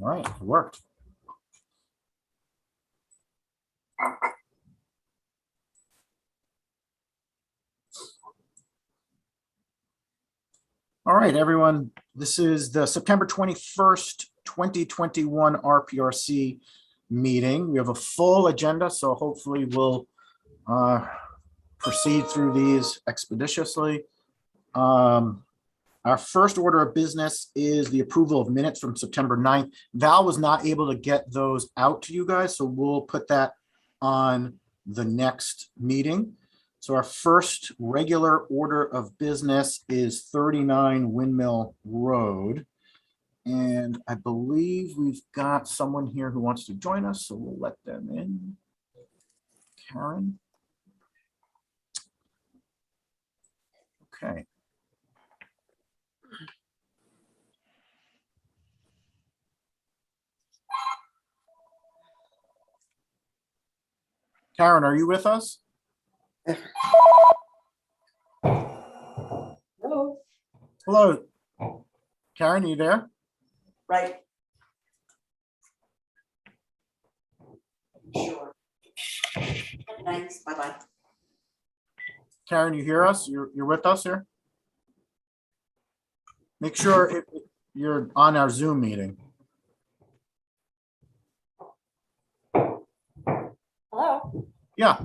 All right, it worked. All right, everyone. This is the September 21st, 2021 RPRC meeting. We have a full agenda, so hopefully we'll proceed through these expeditiously. Our first order of business is the approval of minutes from September 9th. Val was not able to get those out to you guys, so we'll put that on the next meeting. So our first regular order of business is 39 Windmill Road. And I believe we've got someone here who wants to join us, so we'll let them in. Karen. Okay. Karen, are you with us? Hello. Hello. Karen, are you there? Right. Sure. Thanks. Bye-bye. Karen, you hear us? You're with us here? Make sure you're on our Zoom meeting. Hello. Yeah.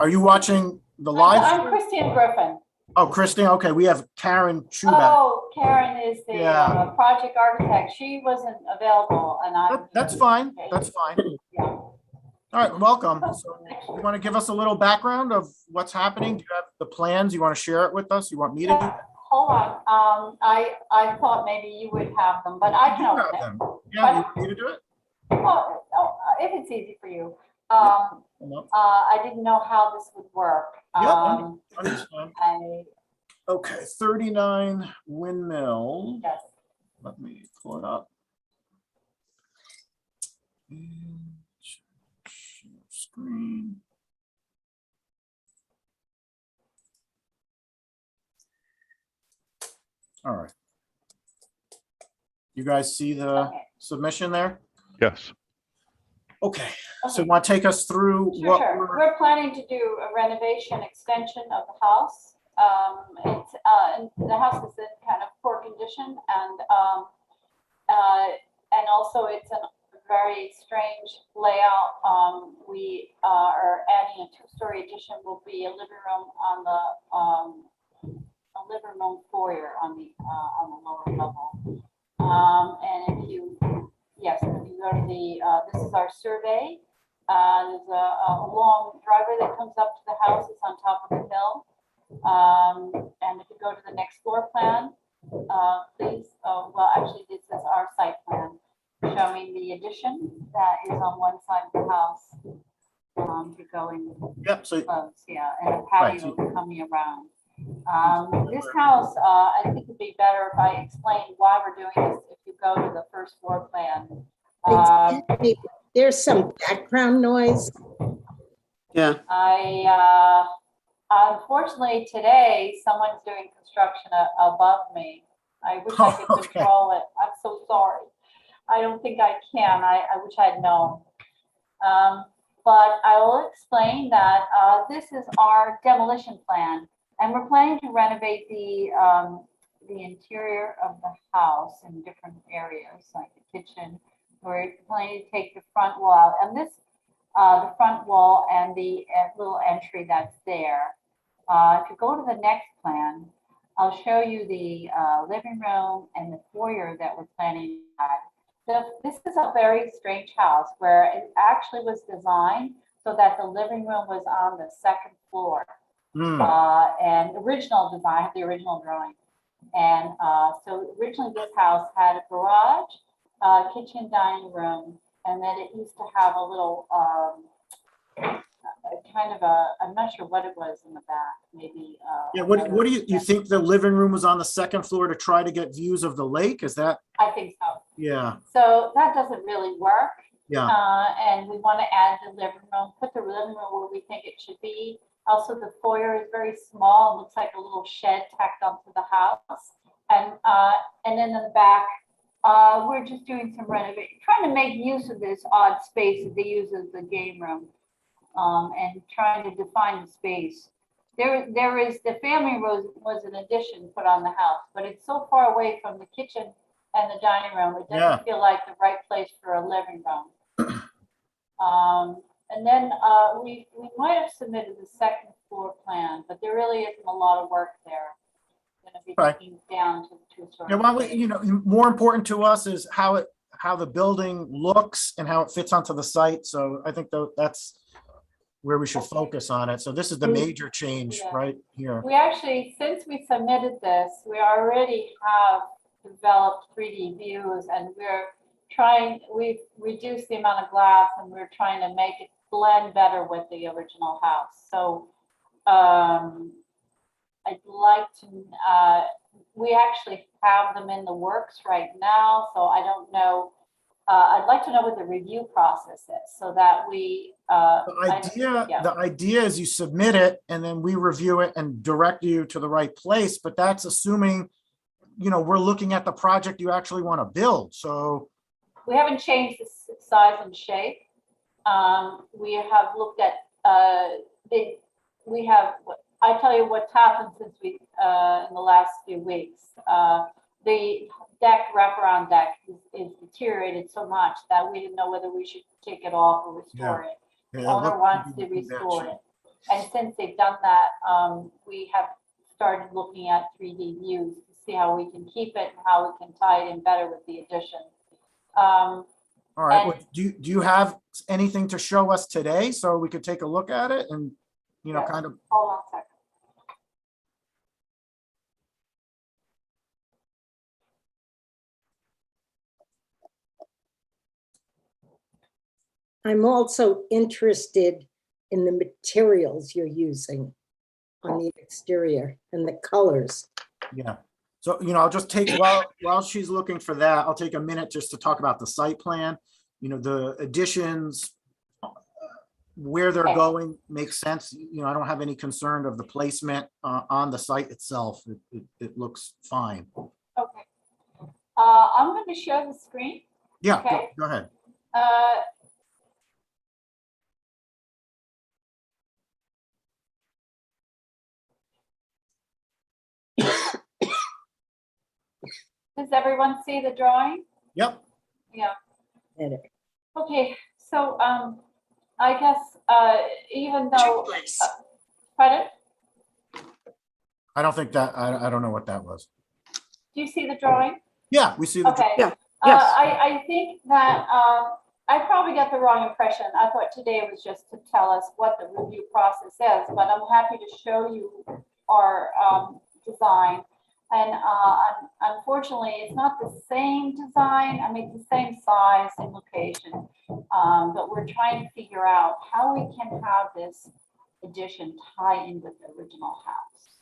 Are you watching the live? I'm Christine Griffin. Oh, Christine. Okay, we have Karen Schuback. Oh, Karen is the Yeah. project architect. She wasn't available, and I. That's fine. That's fine. Yeah. All right, welcome. So you want to give us a little background of what's happening? Do you have the plans? You want to share it with us? You want me to do that? Hold on. I thought maybe you would have them, but I can You have open it. them. Yeah, you want me to do it? Oh, if it's easy for you. No. I didn't know how this would work. Yeah, understand. I Okay, 39 Windmill. yes. Let me pull it up. And share screen. All right. You guys see the Okay. submission there? Yes. Okay, so Okay. you want to take us through Sure, what sure. we're, We're planning to do a renovation extension of the house. And the house is in kind of poor condition, and also it's a very strange layout. We are adding a two-story addition. Will be a living room on the a living room foyer on the lower level. And if you go to the this is our survey. There's a long driveway that comes up to the house. It's on top of the hill. And if you go to the next floor plan, please. Well, actually, this is our site plan showing the addition that is on one side of the house. To go in yep, so close, yeah, and a Right, patio coming around. This house, I think it'd be better if I explain why we're doing this. If you go to the first floor plan. Excuse me, there's some background noise. Yeah. Unfortunately, today, someone's doing construction above me. I wish I could Okay. control it. I'm so sorry. I don't think I can. I wish I'd known. But I will explain that this is our demolition plan, and we're planning to renovate the interior of the house in different areas, like the kitchen. We're planning to take the front wall out, and this the front wall and the little entry that's there. If you go to the next plan, I'll show you the living room and the foyer that we're planning to add. This is a very strange house where it actually was designed so that the living room was on the second floor. And original design, the original drawing. And so originally this house had a garage, kitchen, dining room, and then it used to have a little kind of I'm not sure what it was in the back, maybe. yeah, what do you think the living room was on the second floor to try to get views of the lake? Is that? I think so. Yeah, So that doesn't really work. yeah. And we want to add the living room, put the living room where we think it should be. Also, the foyer is very small. It looks like a little shed tacked onto the house. And then in the back, we're just doing some renovation, trying to make use of this odd space that they use as the game room. And trying to define the space. There is, the family room was an addition put on the house, but it's so far away from the kitchen and the dining room, it Yeah. doesn't feel like the right place for a living room. And then we might have submitted the second floor plan, but there really isn't a lot of work there. Going to be Right. taking down to sort Yeah, of. well, you know, more important to us is how the building looks and how it fits onto the site. So I think that's where we should focus on it. So this is the major change Yeah. right here. We actually, since we submitted this, we already have developed 3D views and we've reduced the amount of glass and we're trying to make it blend better with the original house. So I'd like to, we actually have them in the works right now, so I don't know. I'd like to know what the review process is so that we. The idea is you submit it and then we review it and direct you to the right place, but that's assuming, you know, we're looking at the project you actually want to build. So We haven't changed the size and shape. We have looked at, I tell you what's happened since in the last few weeks. The wraparound deck is deteriorated so much that we didn't know whether we should take it off or restore it. The owner wants to restore it. And since they've done that, we have started looking at 3D views to see how we can keep it and how we can tie it in better with the addition. all right, well, do you have anything to show us today so we could take a look at it and, you know, Yes. kind of. Hold on a second. I'm also interested in the materials you're using on the exterior and the colors. Yeah. So, you know, I'll just take, while she's looking for that, I'll take a minute just to talk about the site plan. You know, the additions, where they're going makes sense. You know, I don't have any concern of the placement on the site itself. It looks fine. Okay. I'm going to share the screen. Yeah, Okay. go ahead. Does everyone see the drawing? Yep. Yeah. Edit. Okay. So I guess even though pardon? I don't think that, I don't know what that was. Do you see the drawing? Yeah, we see the. Okay. Yeah. Yes. I think that I probably got the wrong impression. I thought today was just to tell us what the review process is, but I'm happy to show you our design. And unfortunately, it's not the same design. I mean, it's the same size and location, but we're trying to figure out how we can have this addition tie in with the original house.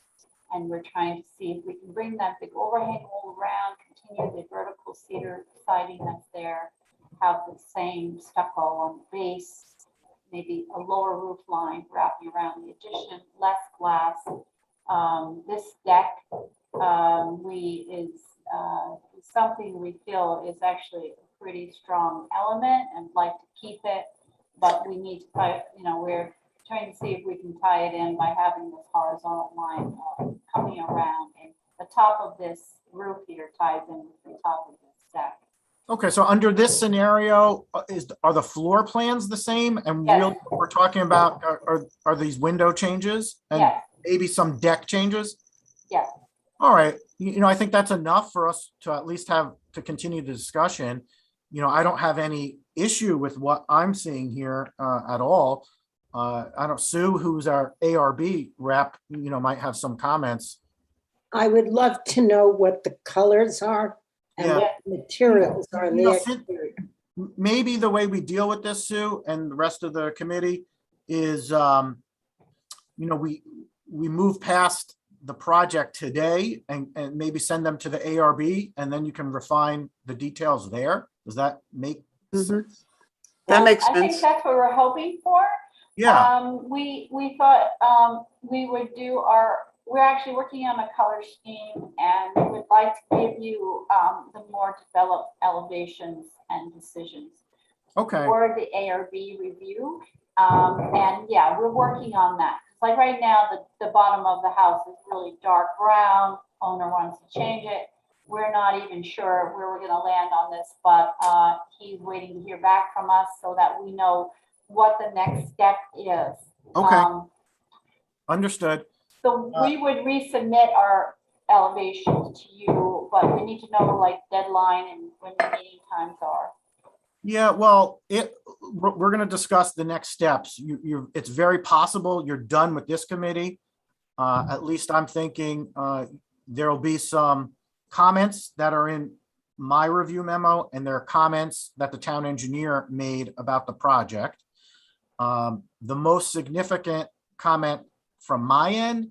And we're trying to see if we can bring that big overhang all around, continue the vertical cedar siding that's there, have the same stucco on the base, maybe a lower roof line wrapping around the addition, less glass. This deck is something we feel is actually a pretty strong element and like to keep it, but we need to, you know, we're trying to see if we can tie it in by having this horizontal line coming around, and the top of this roof here ties in with the top of this deck. Okay, so under this scenario, are the floor plans the same? And Yes. really what we're talking about are these window changes and Yes. maybe some deck changes? Yes. All right, you know, I think that's enough for us to at least have to continue the discussion. You know, I don't have any issue with what I'm seeing here at all. I don't, Sue, who's our ARB rep, you know, might have some comments. I would love to know what the colors are and Yeah. what the materials are in You know, the exterior. Maybe the way we deal with this, Sue, and the rest of the committee is, you know, we move past the project today and maybe send them to the ARB, and then you can refine the details there. Does that make sense? That makes I think sense. that's what we're hoping for. Yeah, We thought we would do our we're actually working on a color scheme and would like to give you the more developed elevations and decisions Okay, for the ARB review. And yeah, we're working on that. Like right now, the bottom of the house is really dark brown. Owner wants to change it. We're not even sure where we're gonna land on this, but he's waiting to hear back from us so that we know what the next step is. okay, understood. So we would resubmit our elevations to you, but we need to know like deadline and when the meeting times are. Yeah, well, we're gonna discuss the next steps. It's very possible you're done with this committee. At least I'm thinking, there'll be some comments that are in my review memo, and there are comments that the town engineer made about the project. The most significant comment from my end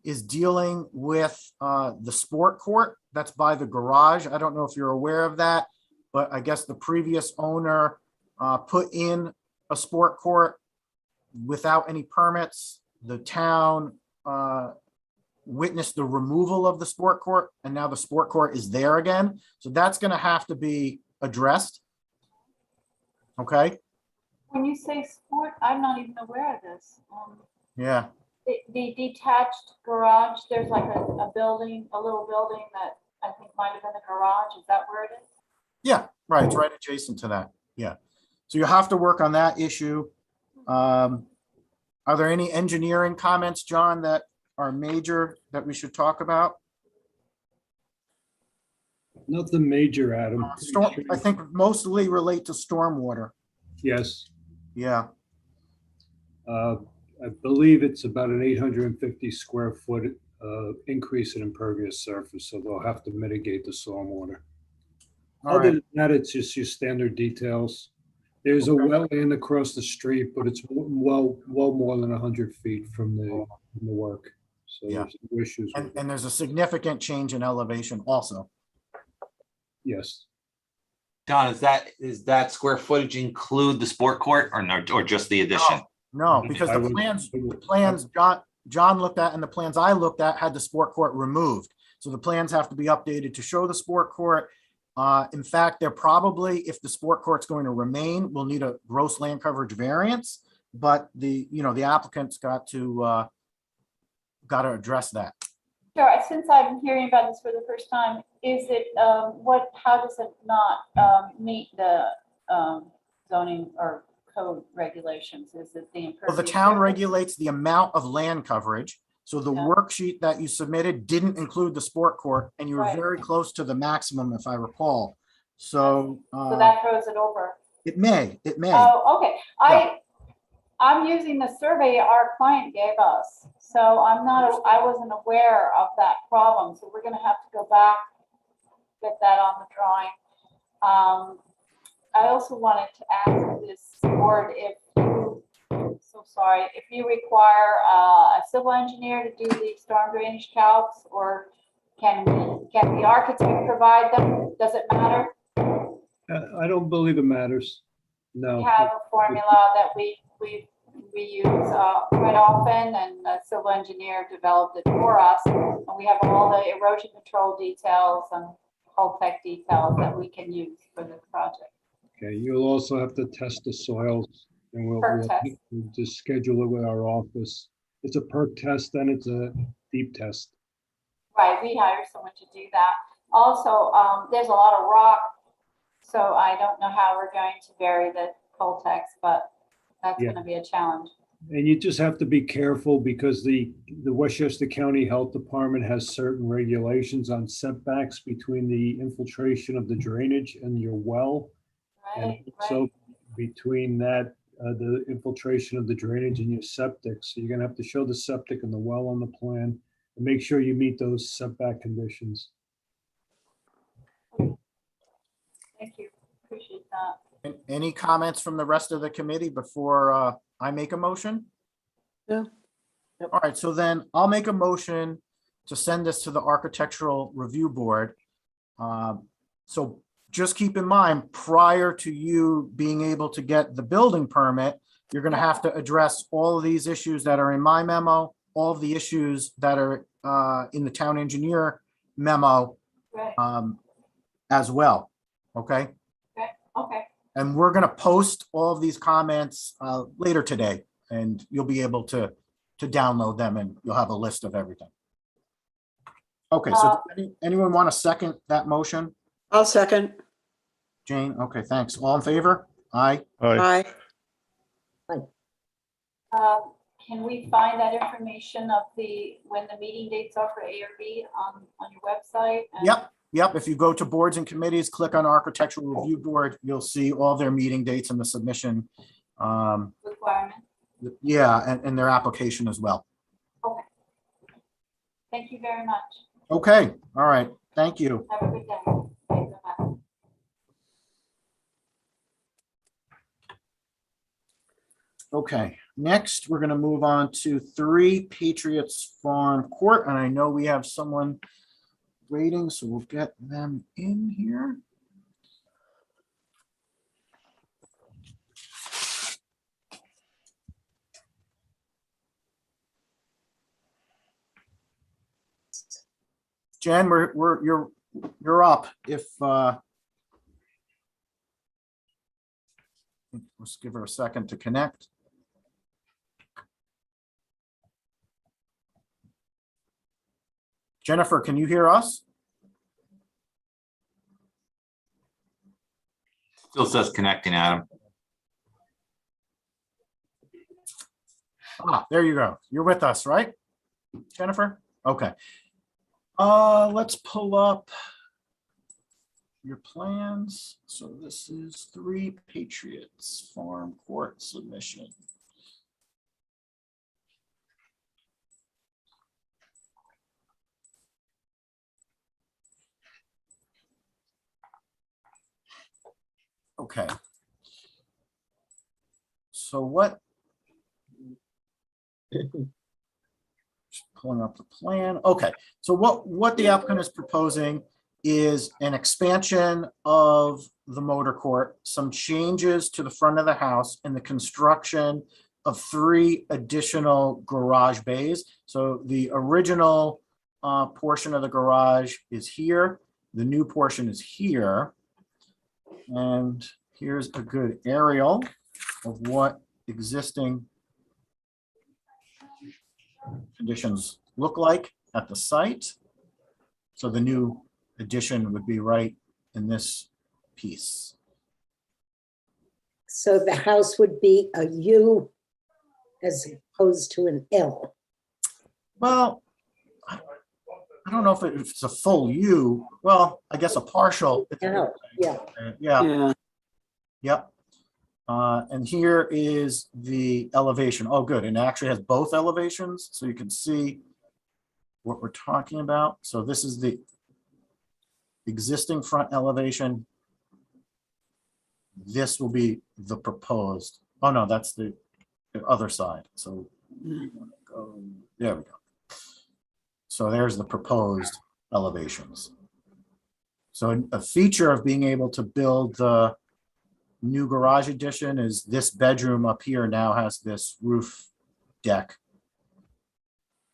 is dealing with the sport court that's by the garage. I don't know if you're aware of that, but I guess the previous owner put in a sport court without any permits. The town witnessed the removal of the sport court, and now the sport court is there again. So that's gonna have to be addressed. Okay, When you say sport, I'm not even aware of this. yeah, The detached garage, there's like a building, a little building that I think might have been a garage. Is that where it is? yeah, right, it's right adjacent to that, yeah. So you have to work on that issue. Are there any engineering comments, John, that are major that we should talk about? Nothing major, Adam. I think mostly relate to stormwater, Yes, yeah. I believe it's about an 850 square foot increase in impervious surface, so they'll have to mitigate the stormwater. All Other right, than that, it's just your standard details. There's a Okay. wetland across the street, but it's well more than 100 feet from the work. So Yeah. there's no issues with it. and there's a significant change in elevation also. Yes, Don, is that square footage include the sport court or no, or just the addition? No, because I the would- plans John looked at and the plans I looked at had the sport court removed. So the plans have to be updated to show the sport court. In fact, they're probably, if the sport court's going to remain, we'll need a gross land coverage variance. But the applicant's got to address that. Sure, since I'm hearing about this for the first time, is it, how does it not meet the zoning or code regulations? Is it the Well, impervious? the town surface? regulates the amount of land coverage. So the Yeah. worksheet that you submitted didn't include the sport court, and you were Right. very close to the maximum, if I recall. So So that throws it over. it may. Oh, okay. I'm using the survey our client gave us, so I wasn't aware of that problem, so we're gonna have to go back, get that on the drawing. I also wanted to ask this board if you require a civil engineer to do the storm drainage calcs, or can the architect provide them? Does it matter? I don't believe it matters. We No. have a formula that we use quite often, and the civil engineer developed it for us. And we have all the erosion control details and hull tech details that we can use for the project. Okay, you'll also have to test the soils, and Perk test. we'll just schedule it with our office. It's a perk test, then it's a deep test. Right, we hire someone to do that. Also, there's a lot of rock, so I don't know how we're going to vary the hull techs, but that's Yeah. gonna be a challenge. And you just have to be careful because the Westchester County Health Department has certain regulations on setbacks between the infiltration of the drainage and your well. And Right, also right. between that, the infiltration of the drainage and your septic. So you're gonna have to show the septic and the well on the plan and make sure you meet those setback conditions. Thank you, appreciate that. Any comments from the rest of the committee before I make a motion? No. Yep. All right, so then I'll make a motion to send this to the Architectural Review Board. So just keep in mind, prior to you being able to get the building permit, you're gonna have to address all of these issues that are in my memo, all of the issues that are in the town engineer memo Right, as well, okay? okay, And we're gonna post all of these comments later today, and you'll be able to download them, and you'll have a list of everything. Okay, so does anyone want to second that motion? I'll second. Jane, okay, thanks. All in favor? Aye. Aye. can we find that information of when the meeting dates are for ARB on your website? And- Yep. If you go to boards and committees, click on Architectural Review Board, you'll see all their meeting dates and the submission. Requirement, Yeah, and their application as well. okay. Thank you very much. Okay, all right, thank you. Have a good day. Thanks so much. Okay, next, we're gonna move on to 3 Patriots Farm Court, and I know we have someone waiting, so we'll get them in here. Jen, you're up. If let's give her a second to connect. Jennifer, can you hear us? Still says connecting, Adam. There you go. You're with us, right? Jennifer? Okay. Let's pull up your plans. So this is 3 Patriots Farm Court submission. Okay. So what? Just pulling up the plan. Okay, so what the applicant is proposing is an expansion of the motor court, some changes to the front of the house, and the construction of 3 additional garage bays. So the original portion of the garage is here. The new portion is here. And here's a good aerial of what existing conditions look like at the site. So the new addition would be right in this piece. So the house would be a U as opposed to an L. Well, I don't know if it's a full U. Well, I guess a partial. L, yeah. Yeah, Yeah. yep. And here is the elevation. Oh, good. And it actually has both elevations, so you can see what we're talking about. So this is the existing front elevation. This will be the proposed. Oh, no, that's the other side. So we wanna go, there we go. So there's the proposed elevations. So a feature of being able to build the new garage addition is this bedroom up here now has this roof deck.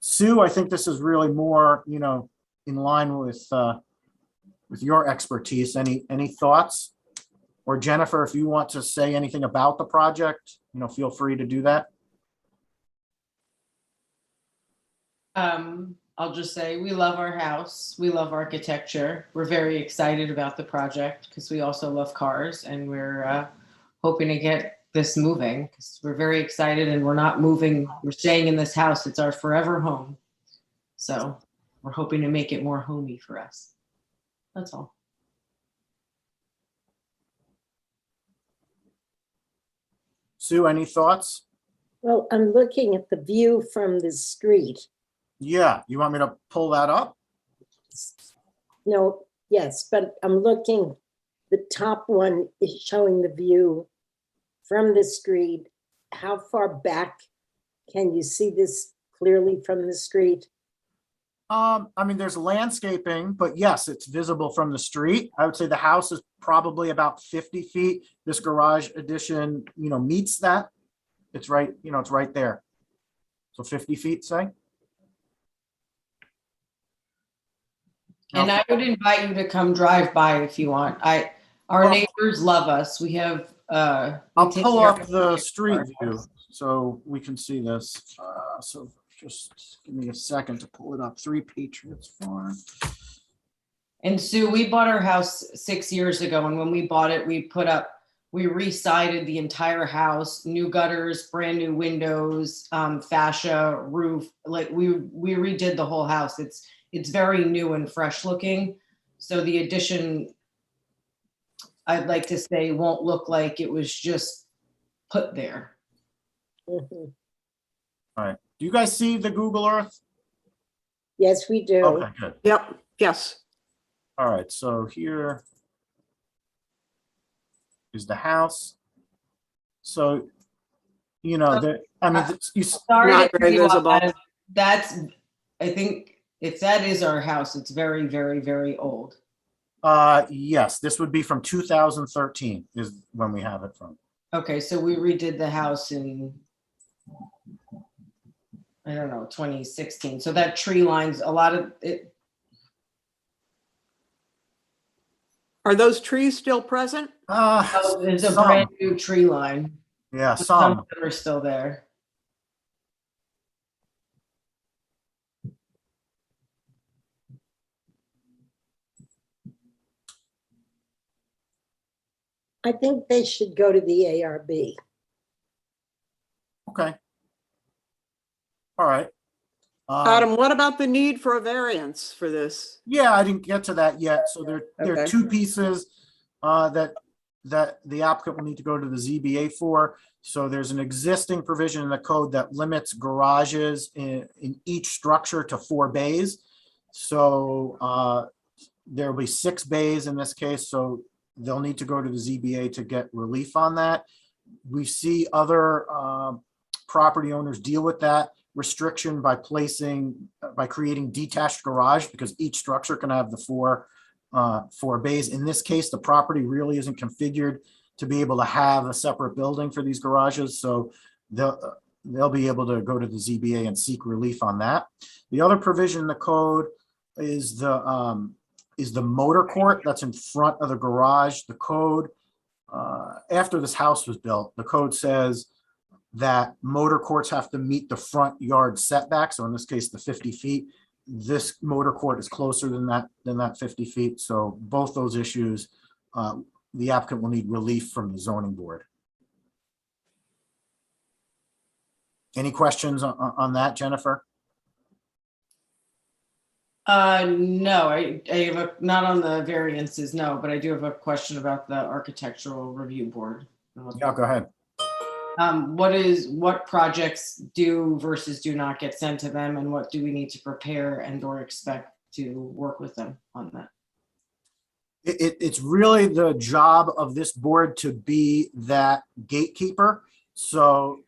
Sue, I think this is really more, in line with your expertise. Any thoughts? Or Jennifer, if you want to say anything about the project, feel free to do that. I'll just say we love our house. We love architecture. We're very excited about the project because we also love cars, and we're hoping to get this moving because we're very excited, and we're not moving. We're staying in this house. It's our forever home. So we're hoping to make it more homey for us. That's all. Sue, any thoughts? Well, I'm looking at the view from the street. Yeah, you want me to pull that up? No, yes, but I'm looking, the top one is showing the view from the street. How far back can you see this clearly from the street? There's landscaping, but yes, it's visible from the street. I would say the house is probably about 50 feet. This garage addition, meets that. It's right, it's right there. So 50 feet, say? And I would invite you to come drive by if you want. Our Well- neighbors love us. We have, we I'll take pull care up of the our street cars. view so we can see this. So just give me a second to pull it up. 3 Patriots Farm. And Sue, we bought our house 6 years ago, and when we bought it, we re-sided the entire house, new gutters, brand new windows, fascia, roof, like we redid the whole house. It's very new and fresh looking. So the addition, I'd like to say, won't look like it was just put there. Mhm. All right. Do you guys see the Google Earth? Yes, we do. Okay, good. Yep, yes. All right, so here is the house. So, you know, I mean, you, Sorry Not to very cut you off, visible. Adam. That's, I think if that is our house, it's very, very, very old. yes, this would be from 2013 is when we have it from. Okay, so we redid the house in, I don't know, 2016. So that tree lines, a lot of it, Are those trees still present? there's a Some, brand new tree line. yeah, Some some. of them are still there. I think they should go to the ARB. Okay. All right. Adam, what about the need for a variance for this? Yeah, I didn't get to that yet. So there are Okay. 2 pieces that the applicant will need to go to the ZBA for. So there's an existing provision in the code that limits garages in each structure to 4 bays. So there'll be 6 bays in this case. So they'll need to go to the ZBA to get relief on that. We see other property owners deal with that restriction by creating detached garage, because each structure can have the 4 bays. In this case, the property really isn't configured to be able to have a separate building for these garages. So they'll be able to go to the ZBA and seek relief on that. The other provision in the code is the motor court that's in front of the garage. The code, after this house was built, the code says that motor courts have to meet the front yard setback. So in this case, the 50 feet. This motor court is closer than that 50 feet. So both those issues, the applicant will need relief from the zoning board. Any questions on that, Jennifer? No, I have not on the variances, no, but I do have a question about the architectural review board. Yeah, go ahead. What projects do versus do not get sent to them, and what do we need to prepare and or expect to work with them on that? It's really the job of this board to be that gatekeeper. So,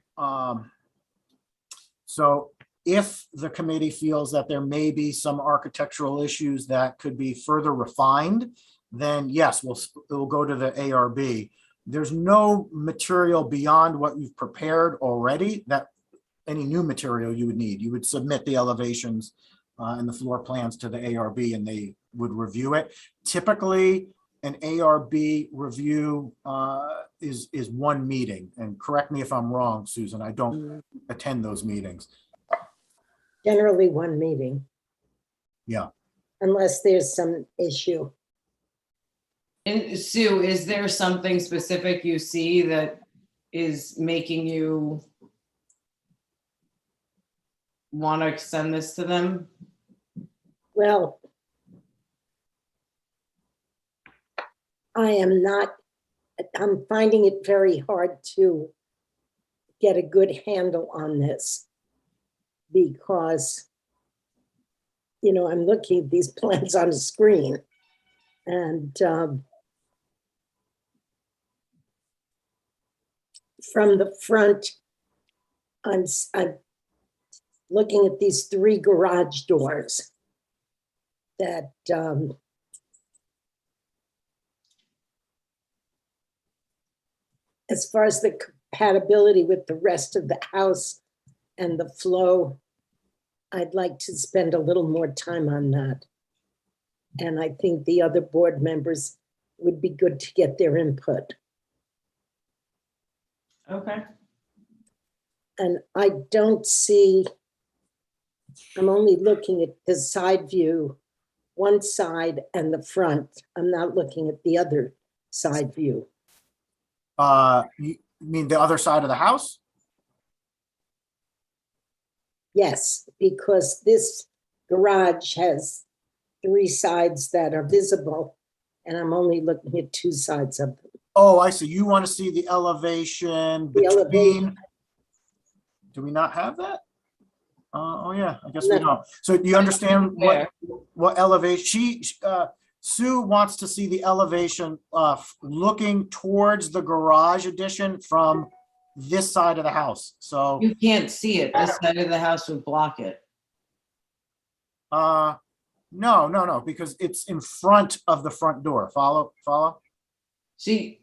so if the committee feels that there may be some architectural issues that could be further refined, then yes, we'll go to the ARB. There's no material beyond what you've prepared already, that any new material you would need. You would submit the elevations and the floor plans to the ARB, and they would review it. Typically, an ARB review is 1 meeting. And correct me if I'm wrong, Susan, I don't attend those meetings. Generally 1 meeting. Yeah. Unless there's some issue. And Sue, is there something specific you see that is making you want to send this to them? Well, I'm finding it very hard to get a good handle on this because, I'm looking at these plans on the screen and from the front, I'm looking at these 3 garage doors that as far as the compatibility with the rest of the house and the flow, I'd like to spend a little more time on that. And I think the other board members would be good to get their input. Okay. And I don't see, I'm only looking at the side view, one side and the front. I'm not looking at the other side view. You mean the other side of the house? Yes, because this garage has 3 sides that are visible, and I'm only looking at 2 sides of them. Oh, I see. You want to see the elevation The elevation. between? Do we not have that? Oh, yeah, I guess we No. don't. So do you understand Where? what elevation? Sue wants to see the elevation looking towards the garage addition from this side of the house. So, You can't see it. This side of the house would block it. no, because it's in front of the front door. Follow? See,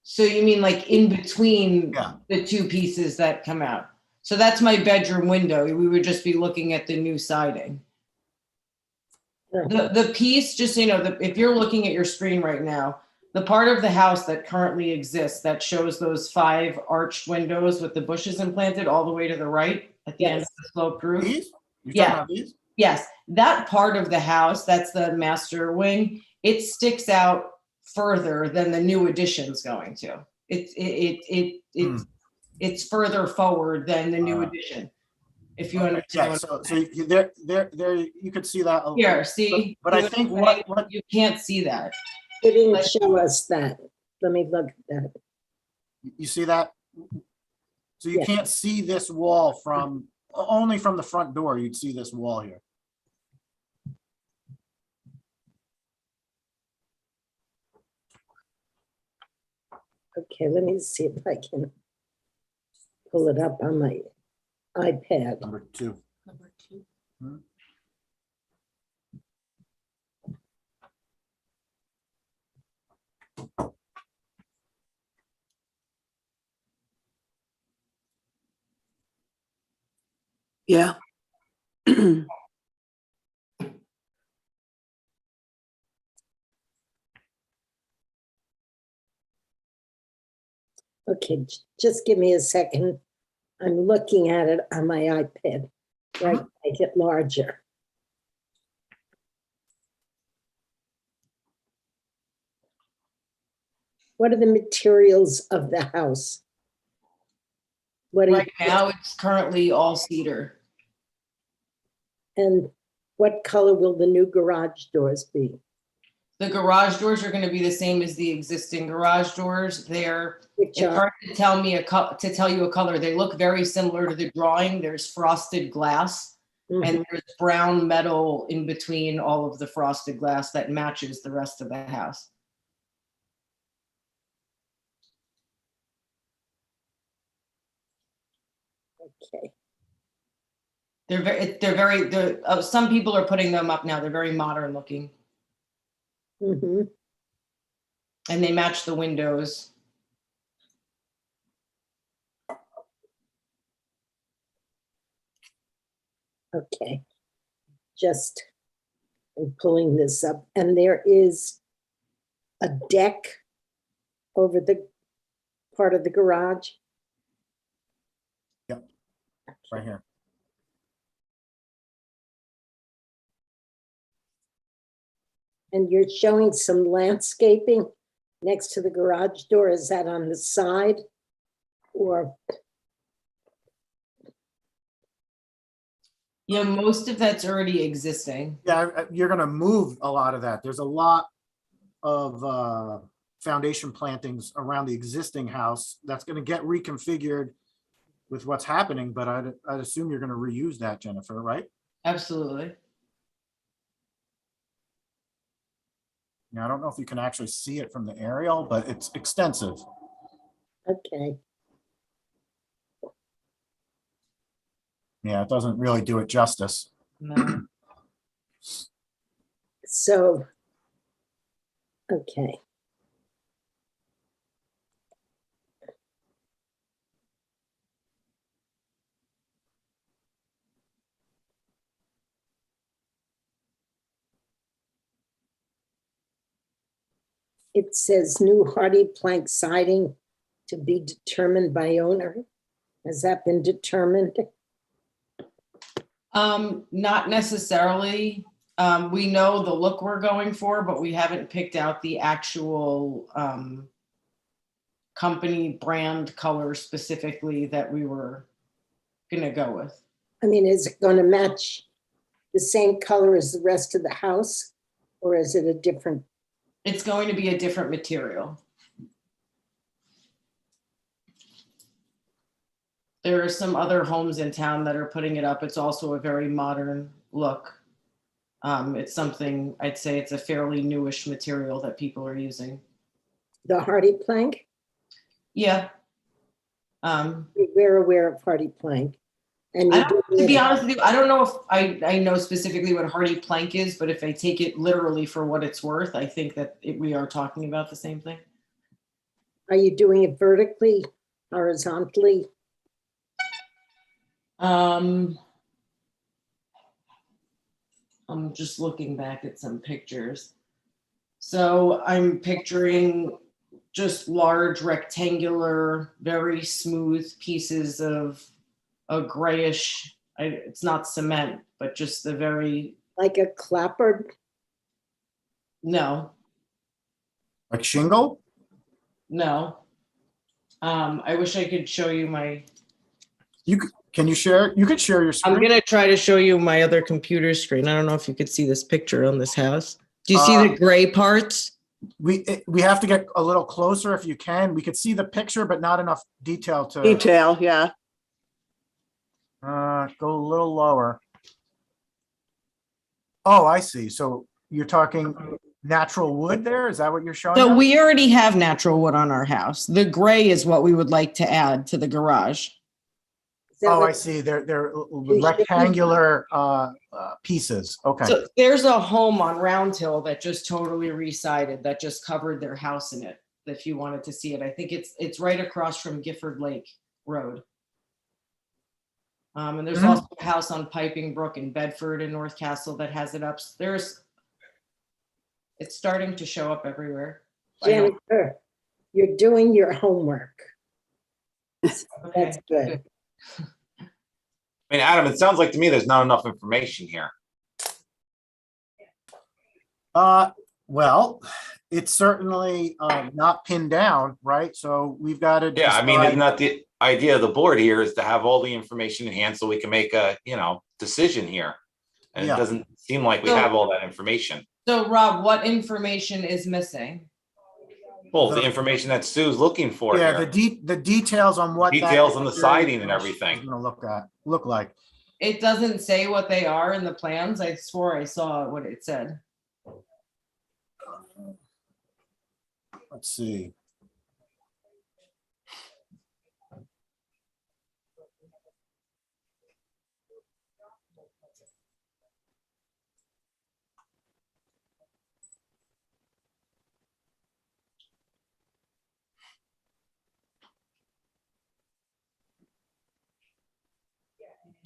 so you mean like in between Yeah. the 2 pieces that come out? So that's my bedroom window. We would just be looking at the new siding. The piece, just so you know, if you're looking at your screen right now, the part of the house that currently exists that shows those 5 arched windows with the bushes implanted all the way to the right at the end of the sloped roof. These? You're Yeah. talking about these? Yes, that part of the house, that's the master wing, it sticks out further than the new addition's going to. It's further forward than the new addition. If you understand. Yeah, what I'm so there, you could see that. Here, see? But I think what You can't see that. They didn't show us that. Let me look at that. you see that? So you Yeah. can't see this wall from, only from the front door, you'd see this wall here. Okay, let me see if I can pull it up on my iPad. Number 2. Yeah. Okay, just give me a second. I'm looking at it on my iPad, right? Make it larger. What are the materials of the house? What are Right now, it's currently all cedar. and what color will the new garage doors be? The garage doors are gonna be the same as the existing garage doors. Which It's are, hard to tell you a color. They look very similar to the drawing. There's frosted glass mhm, and there's brown metal in between all of the frosted glass that matches the rest of the house. okay. Some people are putting them up now. They're very modern looking Mhm. and they match the windows. Okay. Just I'm pulling this up, and there is a deck over the part of the garage. Right here. And you're showing some landscaping next to the garage door. Is that on the side? Or, Yeah, most of that's already existing. Yeah, you're gonna move a lot of that. There's a lot of foundation plantings around the existing house that's gonna get reconfigured with what's happening, but I'd assume you're gonna reuse that, Jennifer, right? Absolutely. Now, I don't know if you can actually see it from the aerial, but it's extensive. okay, Yeah, it doesn't really do it justice. No. so, okay. it says new hardy plank siding to be determined by owner. Has that been determined? Not necessarily. We know the look we're going for, but we haven't picked out the actual company brand color specifically that we were gonna go with. I mean, is it going to match the same color as the rest of the house? Or is it a different? It's going to be a different material. There are some other homes in town that are putting it up. It's also a very modern look. It's something, I'd say it's a fairly newish material that people are using. The hardy plank? Yeah. We're aware of hardy plank. And I you're don't, doing to be it- honest with you, I don't know if I know specifically what hardy plank is, but if I take it literally for what it's worth, I think that we are talking about the same thing. Are you doing it vertically, horizontally? I'm just looking back at some pictures. So I'm picturing just large rectangular, very smooth pieces of a grayish, it's not cement, but just the very, Like a clapboard? no, Like shingle? no. I wish I could show you my, Can you share? You could share your I'm screen. gonna try to show you my other computer screen. I don't know if you could see this picture on this house. Do you see the gray parts? We have to get a little closer if you can. We could see the picture, but not enough detail to Detail, yeah. go a little lower. Oh, I see. So you're talking natural wood there? Is that what you're showing So us? we already have natural wood on our house. The gray is what we would like to add to the garage. Is that Oh, I what- see. They're rectangular pieces. Okay. So there's a home on Round Hill that just totally resided, that just covered their house in it. If you wanted to see it, I think it's right across from Gifford Lake Road. And there's Mhm. also a house on Piping Brook in Bedford and North Castle that has it up. It's starting to show up everywhere. I know. Jennifer, you're doing your homework. That's Okay. good. I mean, Adam, it sounds like to me there's not enough information here. Well, it's certainly not pinned down, right? So we've got to Yeah, I mean, decide- isn't that the idea of the board here is to have all the information in hand so we can make a, decision here? And Yeah. it doesn't seem like we So- have all that information. So Rob, what information is missing? Well, the information that Sue's looking for Yeah, here. the details on what that Details on the exterior siding and finish everything. is gonna look like. It doesn't say what they are in the plans. I swore I saw what it said. Let's see.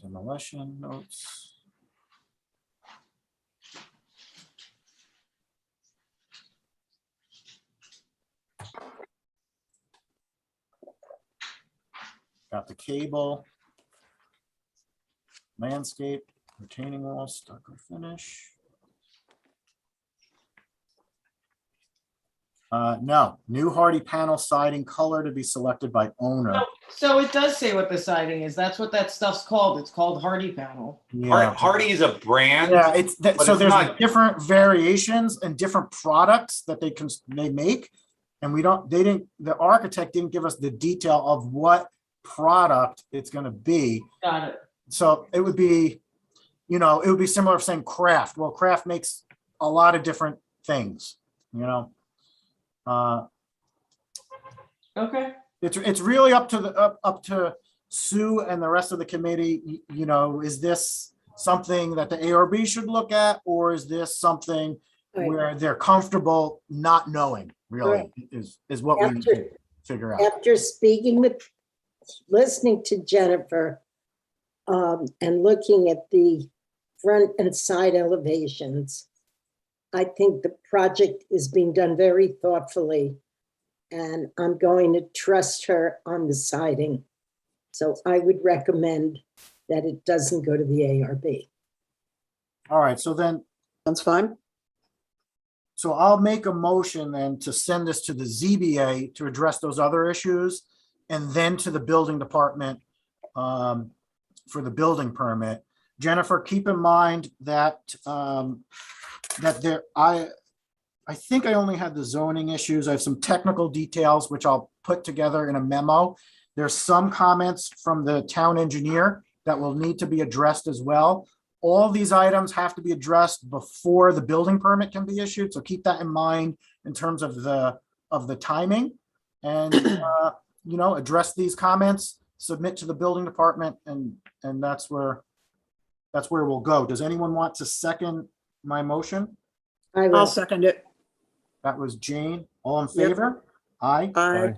Demolition notes. Got the cable. Landscape, retaining wall, stucco finish. No, new hardy panel siding color to be selected by owner. So it does say what the siding is. That's what that stuff's called. It's called Hardy Panel. Yeah. Hardy is a brand. Yeah, it's that, But so it's there's not- different variations and different products that they make. And the architect didn't give us the detail of what product it's gonna be. Got it. So it would be, it would be similar to saying Kraft. Well, Kraft makes a lot of different things, Okay. It's really up to Sue and the rest of the committee, is this something that the ARB should look at, or is this something Right. where they're comfortable not knowing, really, is what we need to After- figure out. After listening to Jennifer, and looking at the front and side elevations, I think the project is being done very thoughtfully, and I'm going to trust her on the siding. So I would recommend that it doesn't go to the ARB. All right, so then, That's fine. so I'll make a motion then to send this to the ZBA to address those other issues, and then to the building department for the building permit. Jennifer, keep in mind that I think I only had the zoning issues. I have some technical details, which I'll put together in a memo. There's some comments from the town engineer that will need to be addressed as well. All these items have to be addressed before the building permit can be issued. So keep that in mind in terms of the timing. And, address these comments, submit to the building department, and that's where we'll go. Does anyone want to second my motion? I I'll will. second it. That was Jane. All in Yep. favor? Aye. Aye.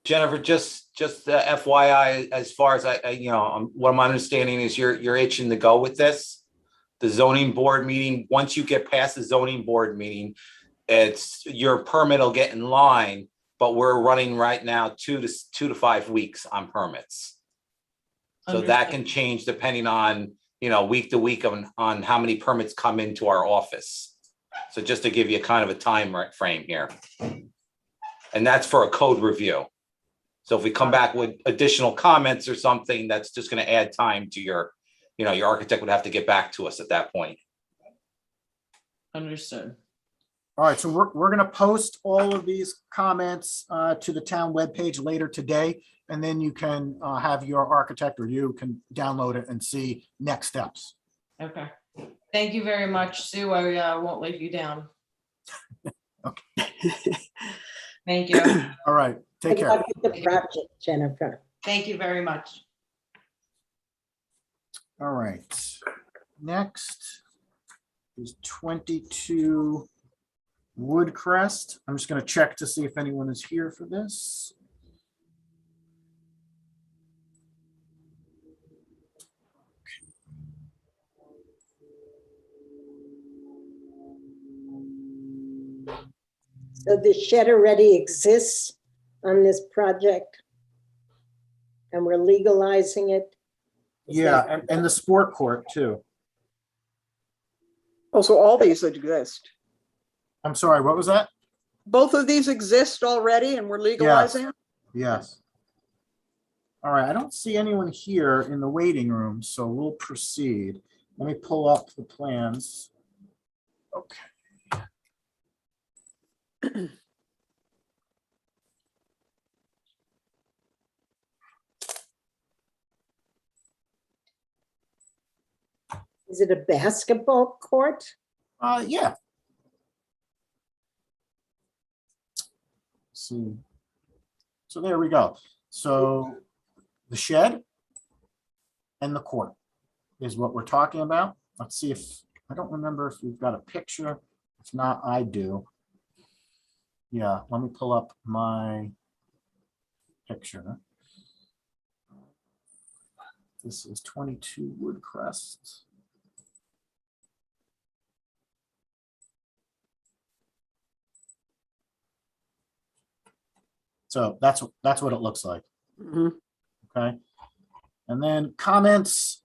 Jennifer, just FYI, as far as what I'm understanding is you're itching to go with this. The zoning board meeting, once you get past the zoning board meeting, it's your permit will get in line, but we're running right now 2 to 5 weeks on permits. So that can change depending on, week to week on how many permits come into our office. So just to give you kind of a time frame here. And that's for a code review. So if we come back with additional comments or something, that's just going to add time to your architect would have to get back to us at that point. Understood. All right, so we're gonna post all of these comments to the town webpage later today, and then you can have your architect or you can download it and see next steps. Okay. Thank you very much, Sue. I won't leave you down. Okay. Thank you. All right, take Good care. luck with the project, Jennifer. Thank you very much. All right, next is 22 Woodcrest. I'm just gonna check to see if anyone is here for this. So the shed already exists on this project, and we're legalizing it? Is Yeah, that- and the sport court too. Oh, so all these exist. I'm sorry, what was that? Both of these exist already and we're legalizing it? Yes. All right, I don't see anyone here in the waiting room, so we'll proceed. Let me pull up the plans. Okay. Is it a basketball court? Yeah. See. So there we go. So the shed and the court is what we're talking about. Let's see if, I don't remember if we've got a picture. If not, I do. Yeah, let me pull up my picture. This is 22 Woodcrest. So that's what it looks like. Mhm. Okay. And then comments.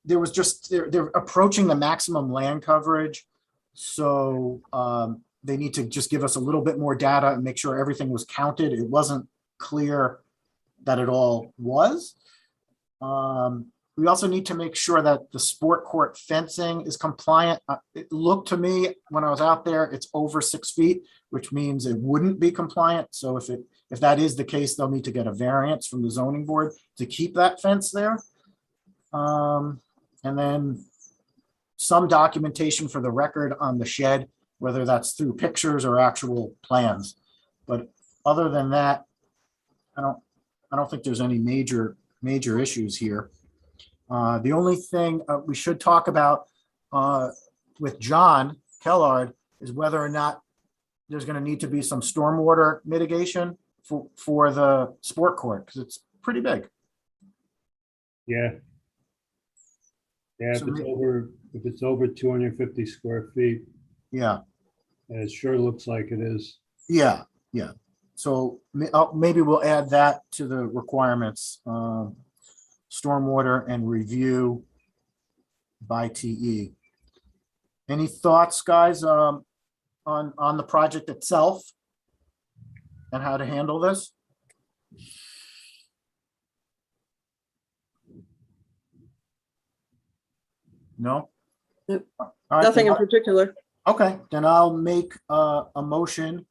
There was just, they're approaching the maximum land coverage. So they need to just give us a little bit more data and make sure everything was counted. It wasn't clear that it all was. We also need to make sure that the sport court fencing is compliant. It looked to me when I was out there, it's over 6 feet, which means it wouldn't be compliant. So if that is the case, they'll need to get a variance from the zoning board to keep that fence there. And then some documentation for the record on the shed, whether that's through pictures or actual plans. But other than that, I don't think there's any major issues here. The only thing we should talk about with John Kellard is whether or not there's going to need to be some stormwater mitigation for the sport court, because it's pretty big. Yeah, Yeah, So if it's over 250 square feet, Yeah, and it sure looks like it is. yeah. So maybe we'll add that to the requirements. Stormwater and review by TE. Any thoughts, guys, on the project itself and how to handle this? No? Nope. All right, Nothing in then particular. Okay, then I'll make a motion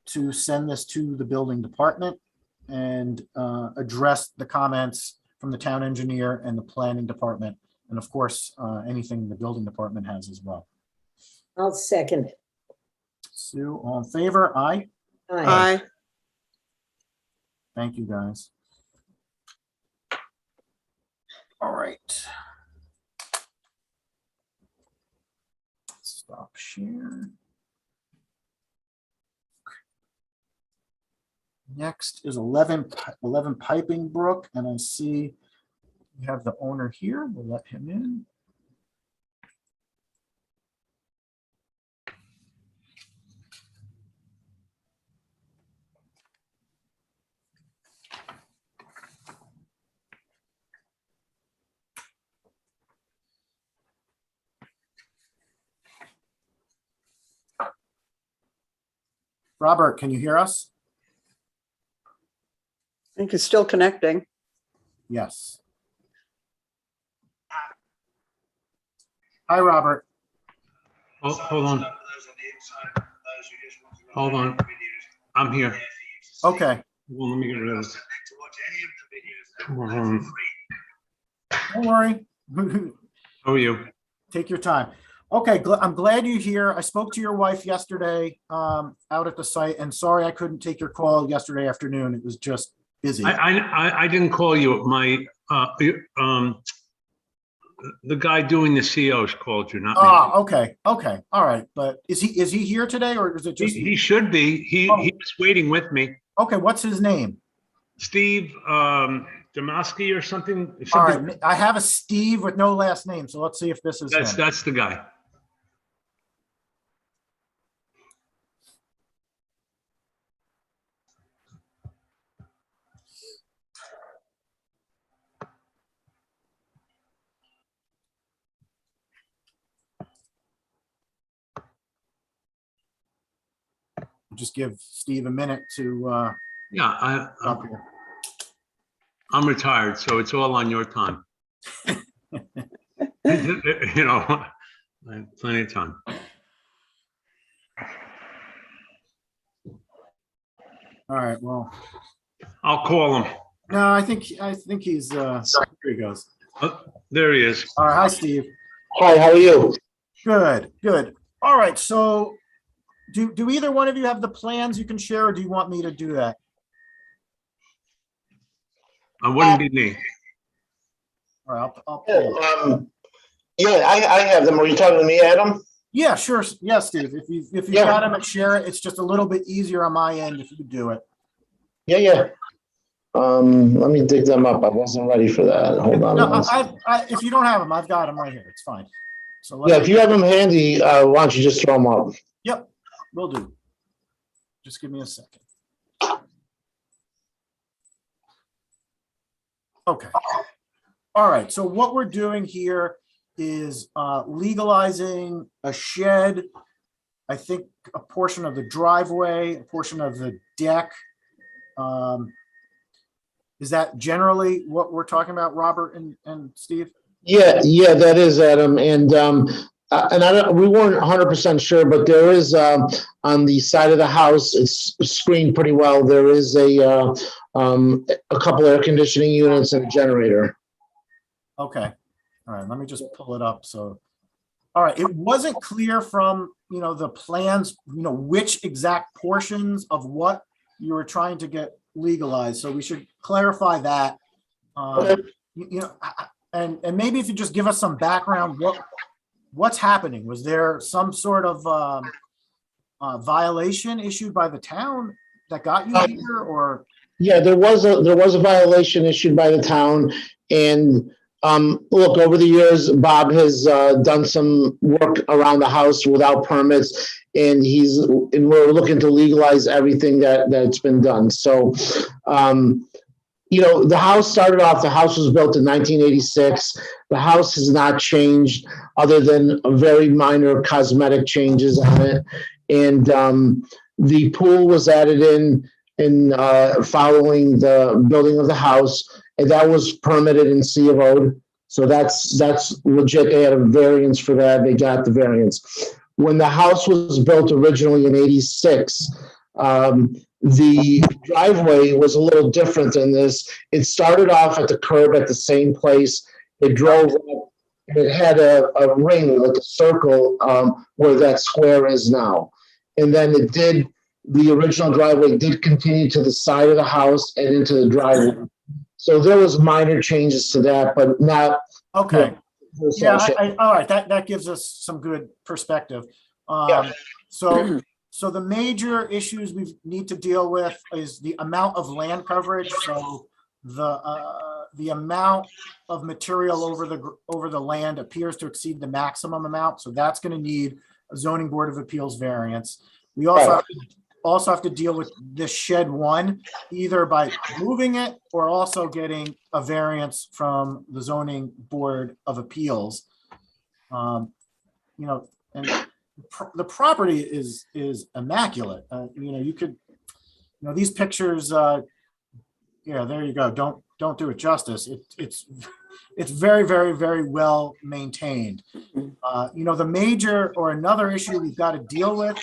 to send this to the building department and address the comments from the town engineer and the planning department. And of course, anything the building department has as well. I'll second it. Sue, all in favor? Aye. Aye. Aye. Thank you, guys. All right. Stop share. Next is 11 Piping Brook, and I see we have the owner here. We'll let him in. Robert, can you hear us? I think it's still connecting. Yes. Hi, Robert. Oh, hold on. Hold on. I'm here. Okay, Well, let me get rid of this. don't worry. How are you? Take your time. Okay, I'm glad you're here. I spoke to your wife yesterday out at the site, and sorry I couldn't take your call yesterday afternoon. It was just busy. I didn't call you. My the guy doing the COs called you, not me. Okay, all right. But is he here today, or is it just? He should be. He was waiting with me. Okay, what's his name? Steve Demowski or something. All right, I have a Steve with no last name, so let's see if this is him. That's the guy. Just give Steve a minute to Yeah, up here. I'm retired, so it's all on your time. You know, I have plenty of time. All right, well, I'll call him. no, I think he's here he goes. Oh, there he is. All right, hi, Steve. Hi, how are you? Good. All right, so do either one of you have the plans you can share, or do you want me to do that? It wouldn't be me. All right, I'll pull it. Yeah, I have them. Are you talking to me, Adam? Yeah, sure. Yeah, Steve, if you Yeah. got them and share it, it's just a little bit easier on my end if you do it. Yeah. Let me dig them up. I wasn't ready for that. Hold on. No, one second. if you don't have them, I've got them right here. It's fine. So Yeah, if you have them handy, why don't you just throw them up? Yep, will do. Just give me a second. Okay. All right, so what we're doing here is legalizing a shed, I think a portion of the driveway, a portion of the deck. Is that generally what we're talking about, Robert and Steve? Yeah, that is, Adam. And we weren't 100% sure, but there is on the side of the house, it's screened pretty well. There is a couple air conditioning units and a generator. Okay, all right, let me just pull it up. So, all right, it wasn't clear from, the plans, which exact portions of what you were trying to get legalized. So we should clarify that. Okay. And maybe if you just give us some background, what's happening? Was there some sort of violation issued by the town that got you here, or? Yeah, there was a violation issued by the town, and Look, over the years, Bob has done some work around the house without permits, and we're looking to legalize everything that's been done. So, the house the house was built in 1986. The house has not changed other than very minor cosmetic changes on it. And the pool was added in following the building of the house, and that was permitted in C of O. So that's legit. They had a variance for that. They got the variance. When the house was built originally in 86, the driveway was a little different than this. It started off at the curb at the same place. It drove up, and it had a ring, like a circle, where that square is now. And then the original driveway did continue to the side of the house and into the driveway. So there was minor changes to that, but not. Okay. Yeah, all right, that gives us some good perspective. So the major issues we need to deal with is the amount of land coverage. So the amount of material over the land appears to exceed the maximum amount. So that's going to need a zoning board of appeals variance. We also have to deal with this shed one, either by moving it or also getting a variance from the zoning board of appeals. And the property is immaculate. These pictures, there you go. Don't do it justice. It's very, very, very well maintained. Another issue we've got to deal with,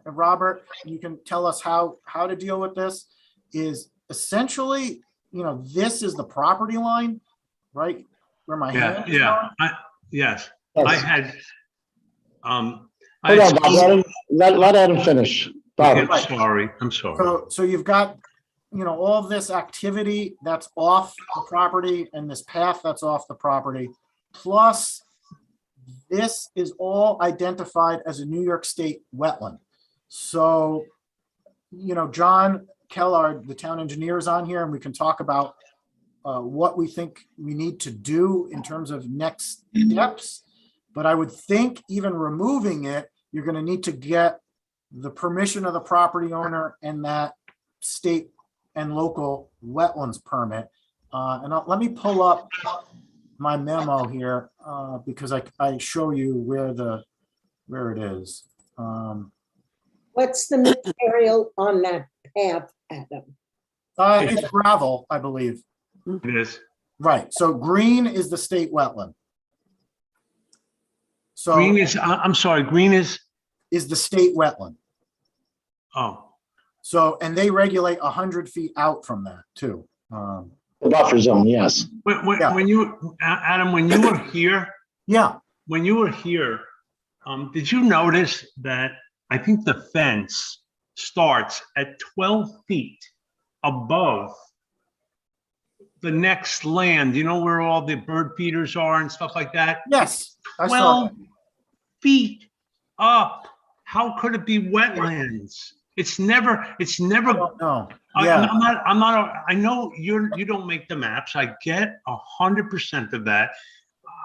Robert, you can tell us how to deal with this, is essentially, this is the property line, right? Where my hand is going. Yes. Yes. I had, Hold on, Bob. Let Adam finish. Bob. okay, I'm sorry. So you've got, all of this activity that's off the property and this path that's off the property, plus this is all identified as a New York State wetland. So, John Kellard, the town engineer, is on here, and we can talk about what we think we need to do in terms of next steps. But I would think even removing it, you're going to need to get the permission of the property owner and that state and local wetlands permit. Let me pull up my memo here because I show you where it is. What's the material on that path, Adam? It's gravel, I believe. It is. Right. So green is the state wetland. So Green is, I'm sorry, green is, the state wetland. oh, So, and they regulate 100 feet out from that too. The buffer zone, yes. Yeah. when you, Adam, when you were here, Yeah. did you notice that I think the fence starts at 12 feet above the next land, where all the bird feeders are and stuff like that? Yes. I saw 12 that. feet up. How could it be wetlands? It's never. No. I Yeah. know you don't make the maps. I get 100% of that.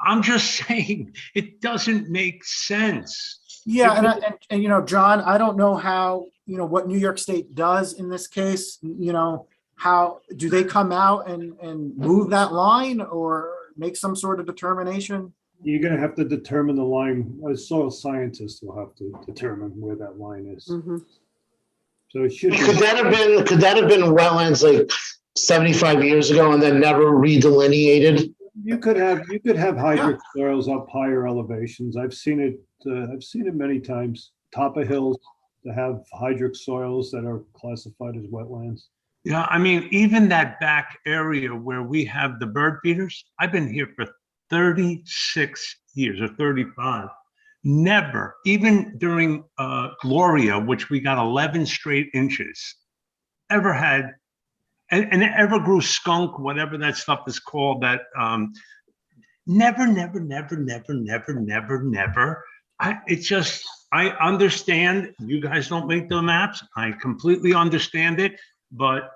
I'm just saying it doesn't make sense. Yeah. And John, I don't know how, what New York State does in this case. How do they come out and move that line or make some sort of determination? You're gonna have to determine the line. A soil scientist will have to determine where that line is. Mhm. So it should Could be, that have been wetlands like 75 years ago and then never redelineated? you could have hydric soils up higher elevations. I've seen it many times. Top of hills to have hydric soils that are classified as wetlands. Yeah, I mean, even that back area where we have the bird feeders, I've been here for 36 years or 35. Never, even during Gloria, which we got 11 straight inches, ever had, and ever grew skunk, whatever that stuff is called, that never. I understand you guys don't make the maps. I completely understand it, but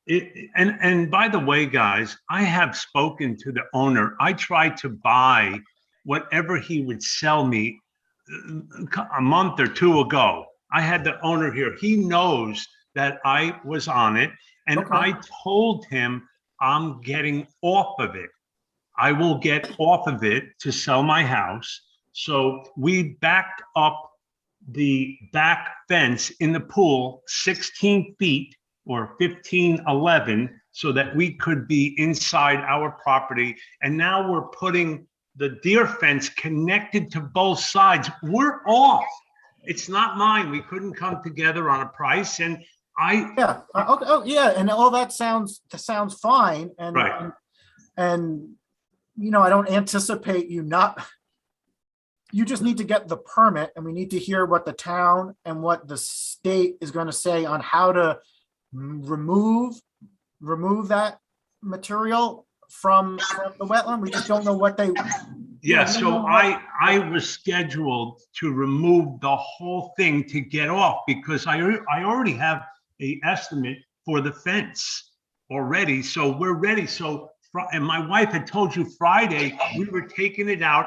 And by the way, guys, I have spoken to the owner. I tried to buy whatever he would sell me a month or two ago. I had the owner here. He knows that I was on it, and Okay. I told him I'm getting off of it. I will get off of it to sell my house. So we backed up the back fence in the pool 16 feet or 15, 11, so that we could be inside our property. And now we're putting the deer fence connected to both sides. We're off. It's not mine. We couldn't come together on a price. And Yeah, okay, oh, yeah, and all that sounds fine, and, Right. and, you know, I don't anticipate you not, you just need to get the permit, and we need to hear what the town and what the state is gonna say on how to remove that material from the wetland. We just don't know what they. Yeah, so I was scheduled to remove the whole thing to get off because I already have a estimate for the fence already. So we're ready. So, and my wife had told you Friday, we were taking it out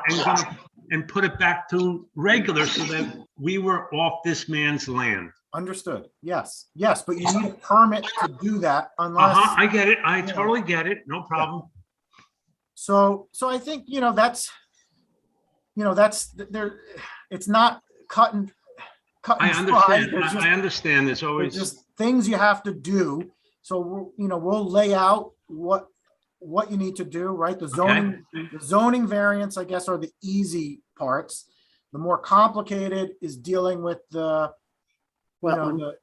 and put it back to regular so that we were off this man's land. Understood. Yes, but you need a permit to do that unless. I get it. I totally get it. No problem. So I think, that's there, it's not cut and I dry. understand. There's just- I understand. There's there's always, just things you have to do. So, we'll lay out what you need to do, right? The zoning variants, I guess, are the easy parts. The more complicated is dealing with the wetland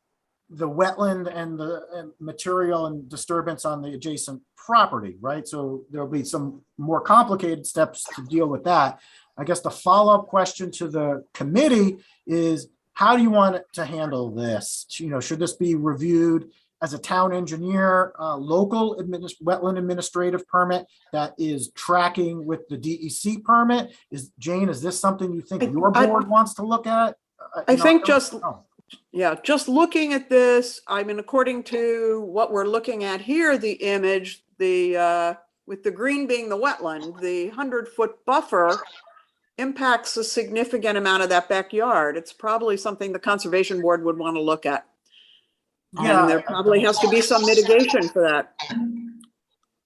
and the material and disturbance on the adjacent property, right? So there'll be some more complicated steps to deal with that. I guess the follow-up question to the committee is, how do you want it to handle this? Should this be reviewed as a town engineer, local wetland administrative permit that is tracking with the DEC permit? Jane, is this something you think your board wants to look at? I think don't know. just looking at this, I mean, according to what we're looking at here, the image, with the green being the wetland, the 100-foot buffer impacts a significant amount of that backyard. It's probably something the conservation board would want to look at. Yeah, And there probably has to be some mitigation for that.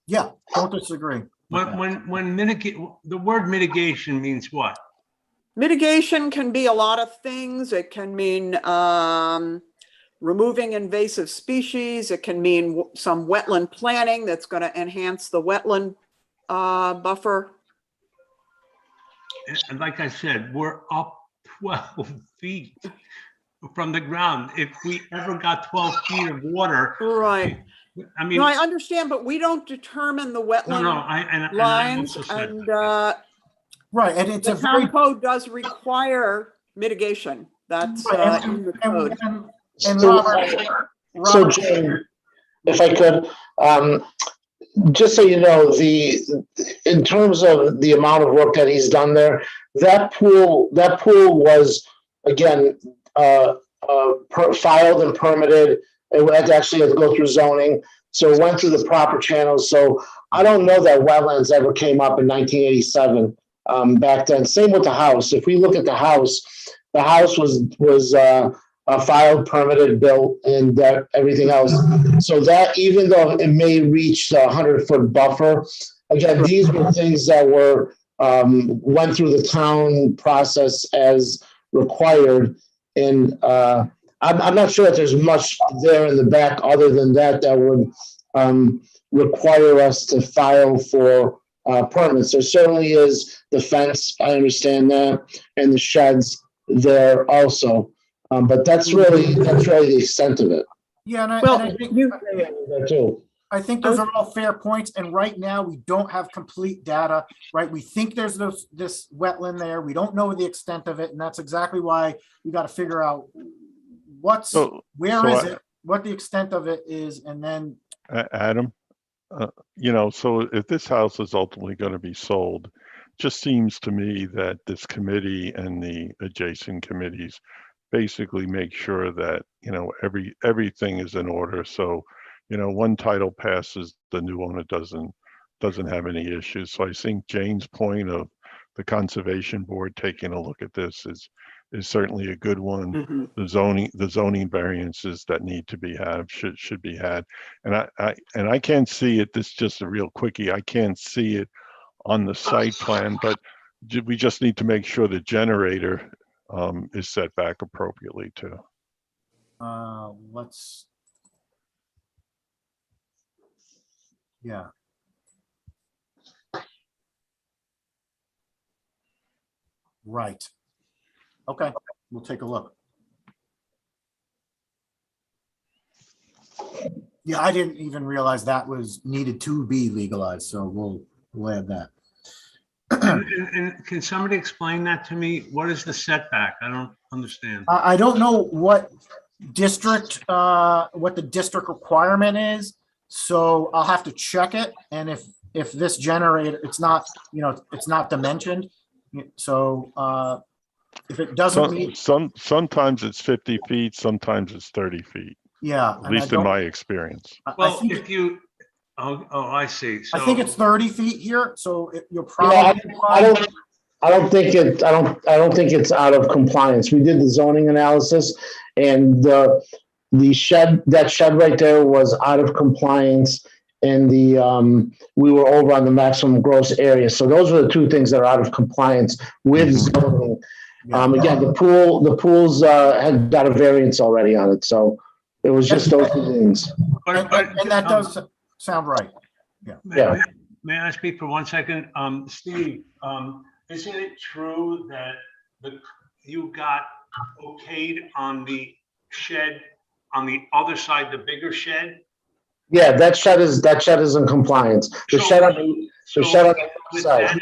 Yeah, don't disagree. when mitigate, the word mitigation means what? Mitigation can be a lot of things. It can mean removing invasive species. It can mean some wetland planning that's going to enhance the wetland buffer. And like I said, we're up 12 feet from the ground. If we ever got 12 feet of water. Right. I mean. No, I understand, but we don't determine the wetland lines. Right, and it's the town code does require mitigation. That's in the code. And So, Robert, so Jane, if I could, just so you know, in terms of the amount of work that he's done there, that pool was, again, filed and permitted. It actually had to go through zoning, so it went through the proper channels. So I don't know that wetlands ever came up in 1987 back then. Same with the house. If we look at the house was filed, permitted, built, and everything else. So that, even though it may reach the 100-foot buffer, again, these were things that were went through the town process as required. And I'm not sure that there's much there in the back other than that would require us to file for permits. There certainly is the fence, I understand that, and the sheds there also. But that's really the extent of it. Yeah, and I think those are all fair points. And right now, we don't have complete data, right? We think there's this wetland there. We don't know the extent of it, and that's exactly why we got to figure out what the extent of it is, and then. Adam, so if this house is ultimately going to be sold, just seems to me that this committee and the adjacent committees basically make sure that everything is in order. So one title passes, the new owner doesn't have any issues. So I think Jane's point of the conservation board taking a look at this is certainly a good one. Mhm. The zoning variances that need to be should be had. And I can't see it, this is just a real quickie, I can't see it on the site plan, but we just need to make sure the generator is set back appropriately too. Yeah. Right. Okay, we'll take a look. Yeah, I didn't even realize that was needed to be legalized, so we'll add that. And can somebody explain that to me? What is the setback? I don't understand. I don't know what the district requirement is, so I'll have to check it. And if this generator, it's not dimensioned, so if it doesn't meet, Sometimes it's 50 feet, sometimes it's 30 feet, yeah. at least in my experience. Well, if you, I see. I think it's 30 feet here, so you'll Yeah, probably. I don't think it's out of compliance. We did the zoning analysis, and the shed right there was out of compliance, and we were over on the maximum gross area. So those are the two things that are out of compliance with zoning. Again, the pools had got a variance already on it, so it was just those two things. And that does sound right. Yeah. May I speak for 1 second? Steve, isn't it true that you got okayed on the shed on the other side, the bigger shed? Yeah, that shed is in compliance. The shed on the With side.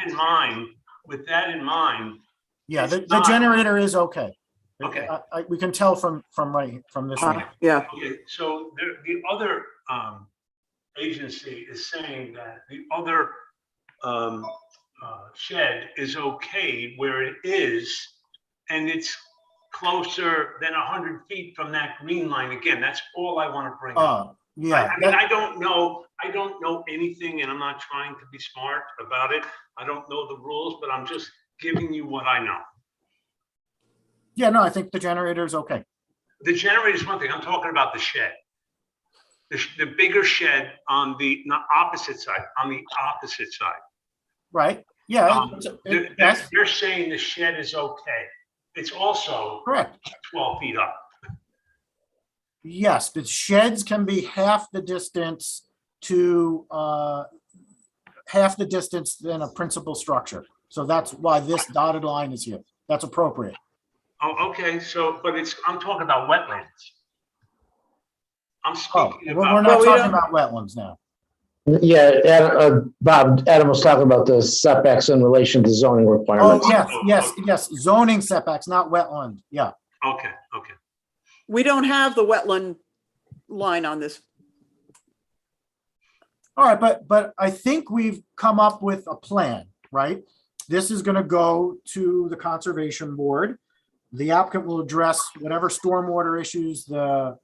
that in mind, Yeah, the not- generator is okay. Okay. We can tell from this one. Yeah, okay, so the other agency is saying that the other shed is okay where it is, and it's closer than 100 feet from that green line. Again, that's all I want to bring up. Yeah. I mean, I don't know anything, and I'm not trying to be smart about it. I don't know the rules, but I'm just giving you what I know. Yeah, no, I think the generator is okay. The generator is one thing. I'm talking about the shed. The bigger shed on the opposite side, Right? Yeah. They're saying the shed is okay. It's also Correct. 12 feet up. Yes, the sheds can be half the distance than a principal structure. So that's why this dotted line is here. That's appropriate. Oh, okay. So, but I'm talking about wetlands. I'm speaking We're about. not we talking don't- about wetlands now. Yeah, Bob, Adam was talking about the setbacks in relation to zoning requirements. Oh, yes. Zoning setbacks, not wetland. Yeah. Okay. we don't have the wetland line on this. All right, but I think we've come up with a plan, right? This is going to go to the conservation board. The applicant will address whatever stormwater issues the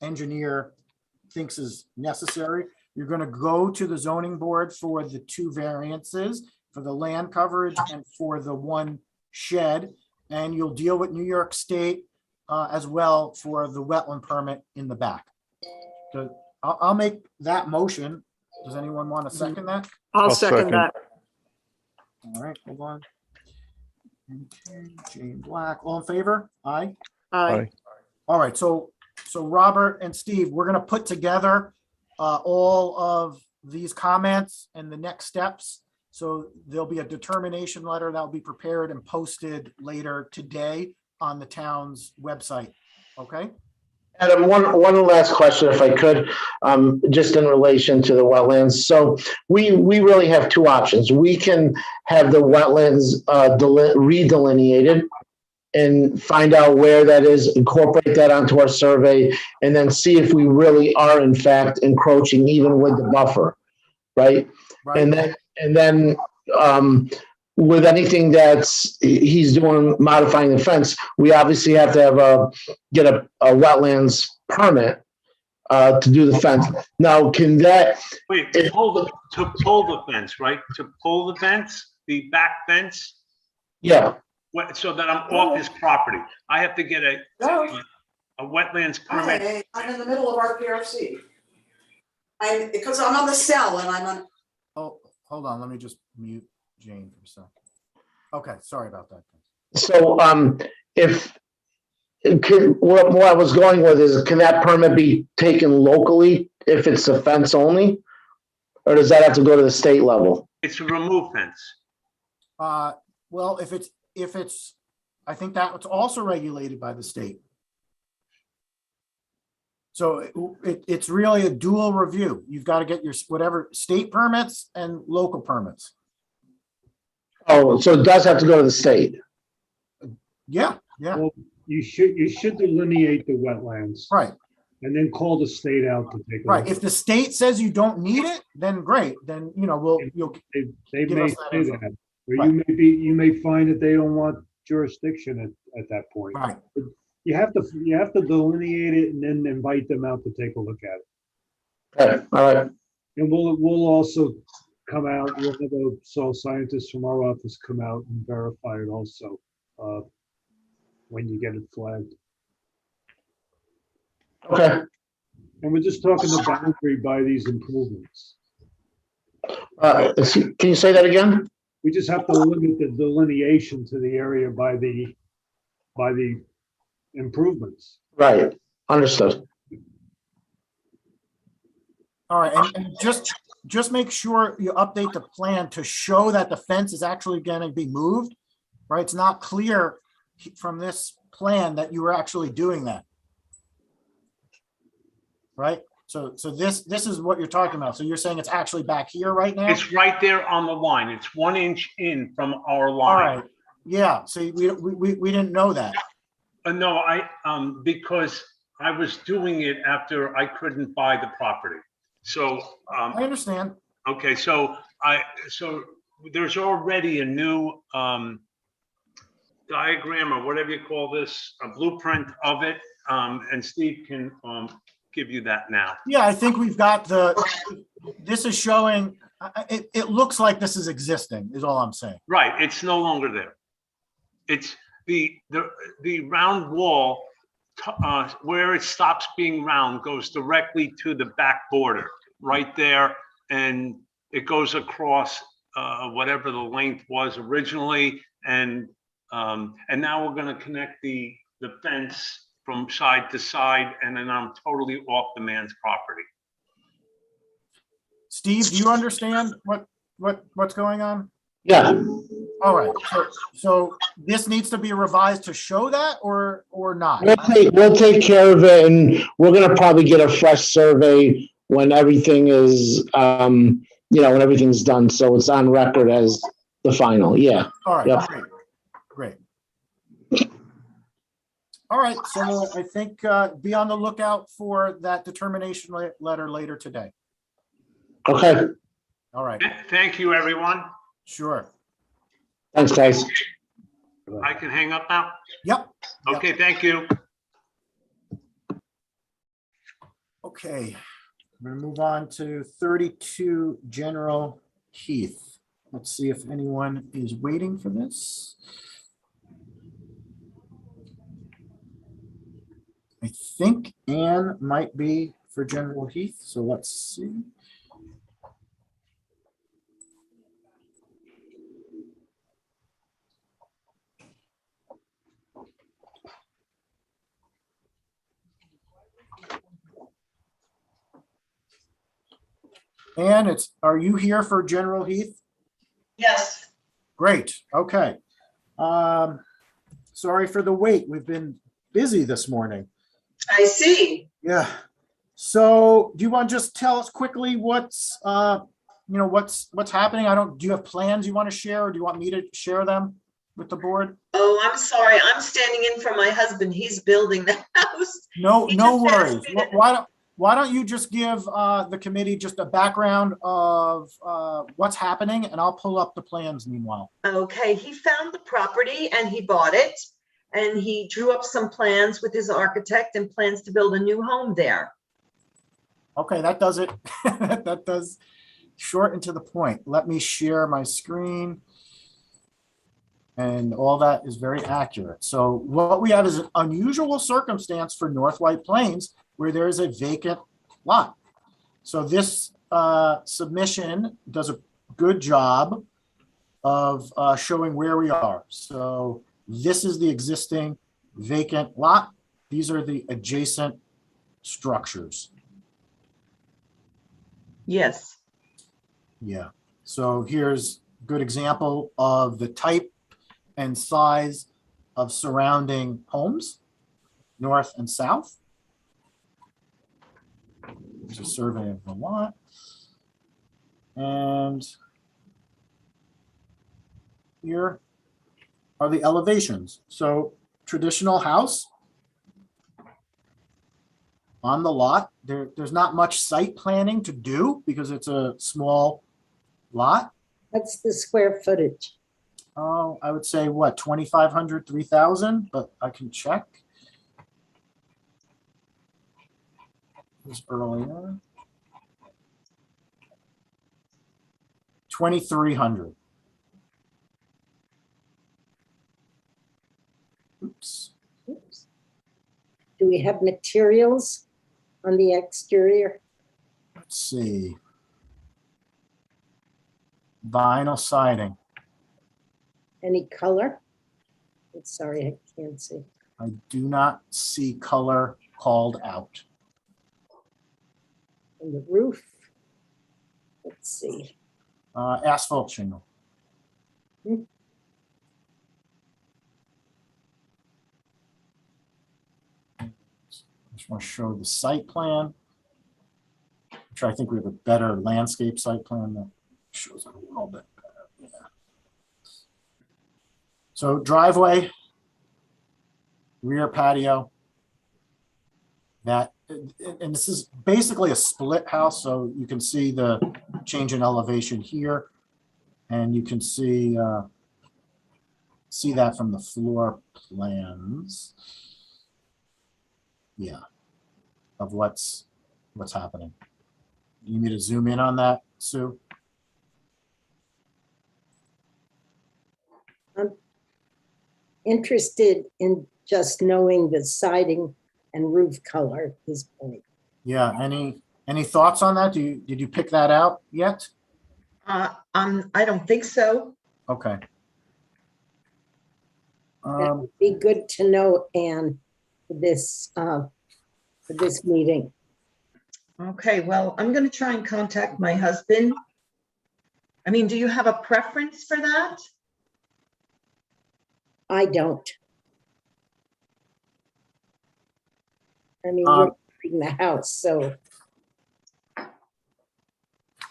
engineer thinks is necessary. You're going to go to the zoning board for the 2 variances, for the land coverage and for the 1 shed, and you'll deal with New York State as well for the wetland permit in the back. So I'll make that motion. Does anyone want to second that? I'll I'll second second. that. All right, hold on. Okay, Jane Black, all in favor? Aye. Aye. All right, so Robert and Steve, we're gonna put together all of these comments and the next steps. So there'll be a determination letter that will be prepared and posted later today on the town's website. Okay? Adam, one last question, if I could, just in relation to the wetlands. So we really have 2 options. We can have the wetlands redelineated and find out where that is, incorporate that onto our survey, and then see if we really are in fact encroaching even with the buffer, right? Right. And then with anything that's he's doing, modifying the fence, we obviously have to have get a wetlands permit to do the fence. Now, can that, Wait, to pull the fence, right? To pull the fence, the back fence, yeah, so that I'm off his property. I have to get a wetlands permit. Hey, I'm in the middle of RPRC. Because I'm on the cell and I'm on. Oh, hold on, let me just mute Jane for a second. Okay, sorry about that. so, what I was going with is, can that permit be taken locally if it's a fence only? Or does that have to go to the state level? It's a remove fence. Well, if it's, I think that it's also regulated by the state. So it's really a dual review. You've got to get your whatever state permits and local permits. Oh, so it does have to go to the state. Yeah, yeah, Well, you should delineate the wetlands right, and then call the state out to take a right. look. If the state says you don't need it, then great. Then, you'll, They give may us that say info. that, or Right. you may find that they don't want jurisdiction at that point. right. You have to delineate it and then invite them out to take a look at it. Okay, all right. And we'll also come out, we'll have the soil scientists from our office come out and verify it also, when you get it flagged. Okay. And we're just talking the boundary by these improvements. Can you say that again? We just have to limit the delineation to the area by the improvements. Right, understood. All right, and just make sure you update the plan to show that the fence is actually going to be moved, right? It's not clear from this plan that you were actually doing that. Right? So this is what you're talking about. So you're saying it's actually back here right now? It's right there on the line. It's 1 inch in from our All line. right. Yeah, so we didn't know that. No, because I was doing it after I couldn't buy the property. So, I understand. okay, so there's already a new diagram or whatever you call this, a blueprint of it. And Steve can give you that now. Yeah, I think we've got this is showing, it looks like this is existing, is all I'm saying. Right, it's no longer there. It's the round wall, where it stops being round goes directly to the back border, right there. And it goes across whatever the length was originally. And now we're gonna connect the fence from side to side, and then I'm totally off the man's property. Steve, do you understand what's going on? Yeah, All right, so this needs to be revised to show that or not? we'll take care of it, and we're gonna probably get a fresh survey when everything is, when everything's done, so it's on record as the final, yeah. All right, Yep. great. All right, so I think be on the lookout for that determination letter later today. Okay, All right, Thank you, everyone. sure. thanks, guys. I can hang up now? Yep. Yep. Okay, thank you. Okay, I'm gonna move on to 32 General Heath. Let's see if anyone is waiting for this. I think Anne might be for General Heath, so let's see. Anne, are you here for General Heath? Yes, Great, okay. Sorry for the wait. We've been busy this morning. I see. Yeah. So do you want to just tell us quickly what's happening? Do you have plans you want to share, or do you want me to share them with the board? Oh, I'm sorry. I'm standing in for my husband. He's building the house. No, He no just asked worries. me to- Why don't you just give the committee just a background of what's happening, and I'll pull up the plans meanwhile. Okay, he found the property and he bought it. And he drew up some plans with his architect and plans to build a new home there. Okay, that does it. That does short and to the point. Let me share my screen. And all that is very accurate. So what we have is an unusual circumstance for North White Plains where there is a vacant lot. So this submission does a good job of showing where we are. So this is the existing vacant lot. These are the adjacent structures. Yes. Yeah. So here's a good example of the type and size of surrounding homes, north and south. There's a survey of the lot. And here are the elevations. So traditional house on the lot. There's not much site planning to do because it's a small lot. What's the square footage? Oh, I would say what, 2,500, 3,000, but I can check. It was earlier. 2,300. Oops. Oops. Do we have materials on the exterior? Let's see. Vinyl siding. Any color? I'm sorry, I can't see. I do not see color called out. And the roof? Let's see. Asphalt shingle. Just want to show the site plan, which I think we have a better landscape site plan that shows it a little bit better. Yeah. So driveway, rear patio. That, and this is basically a split house, so you can see the change in elevation here, and you can see that from the floor plans. Yeah, of what's happening. You need me to zoom in on that, Sue? I'm interested in just knowing the siding and roof color at this point. Yeah, any thoughts on that? Did you pick that out yet? I don't think so. Okay. That would be good to know, Anne, for this meeting. Okay, well, I'm going to try and contact my husband. I mean, do you have a preference for that? I don't. I mean, you're in the house, so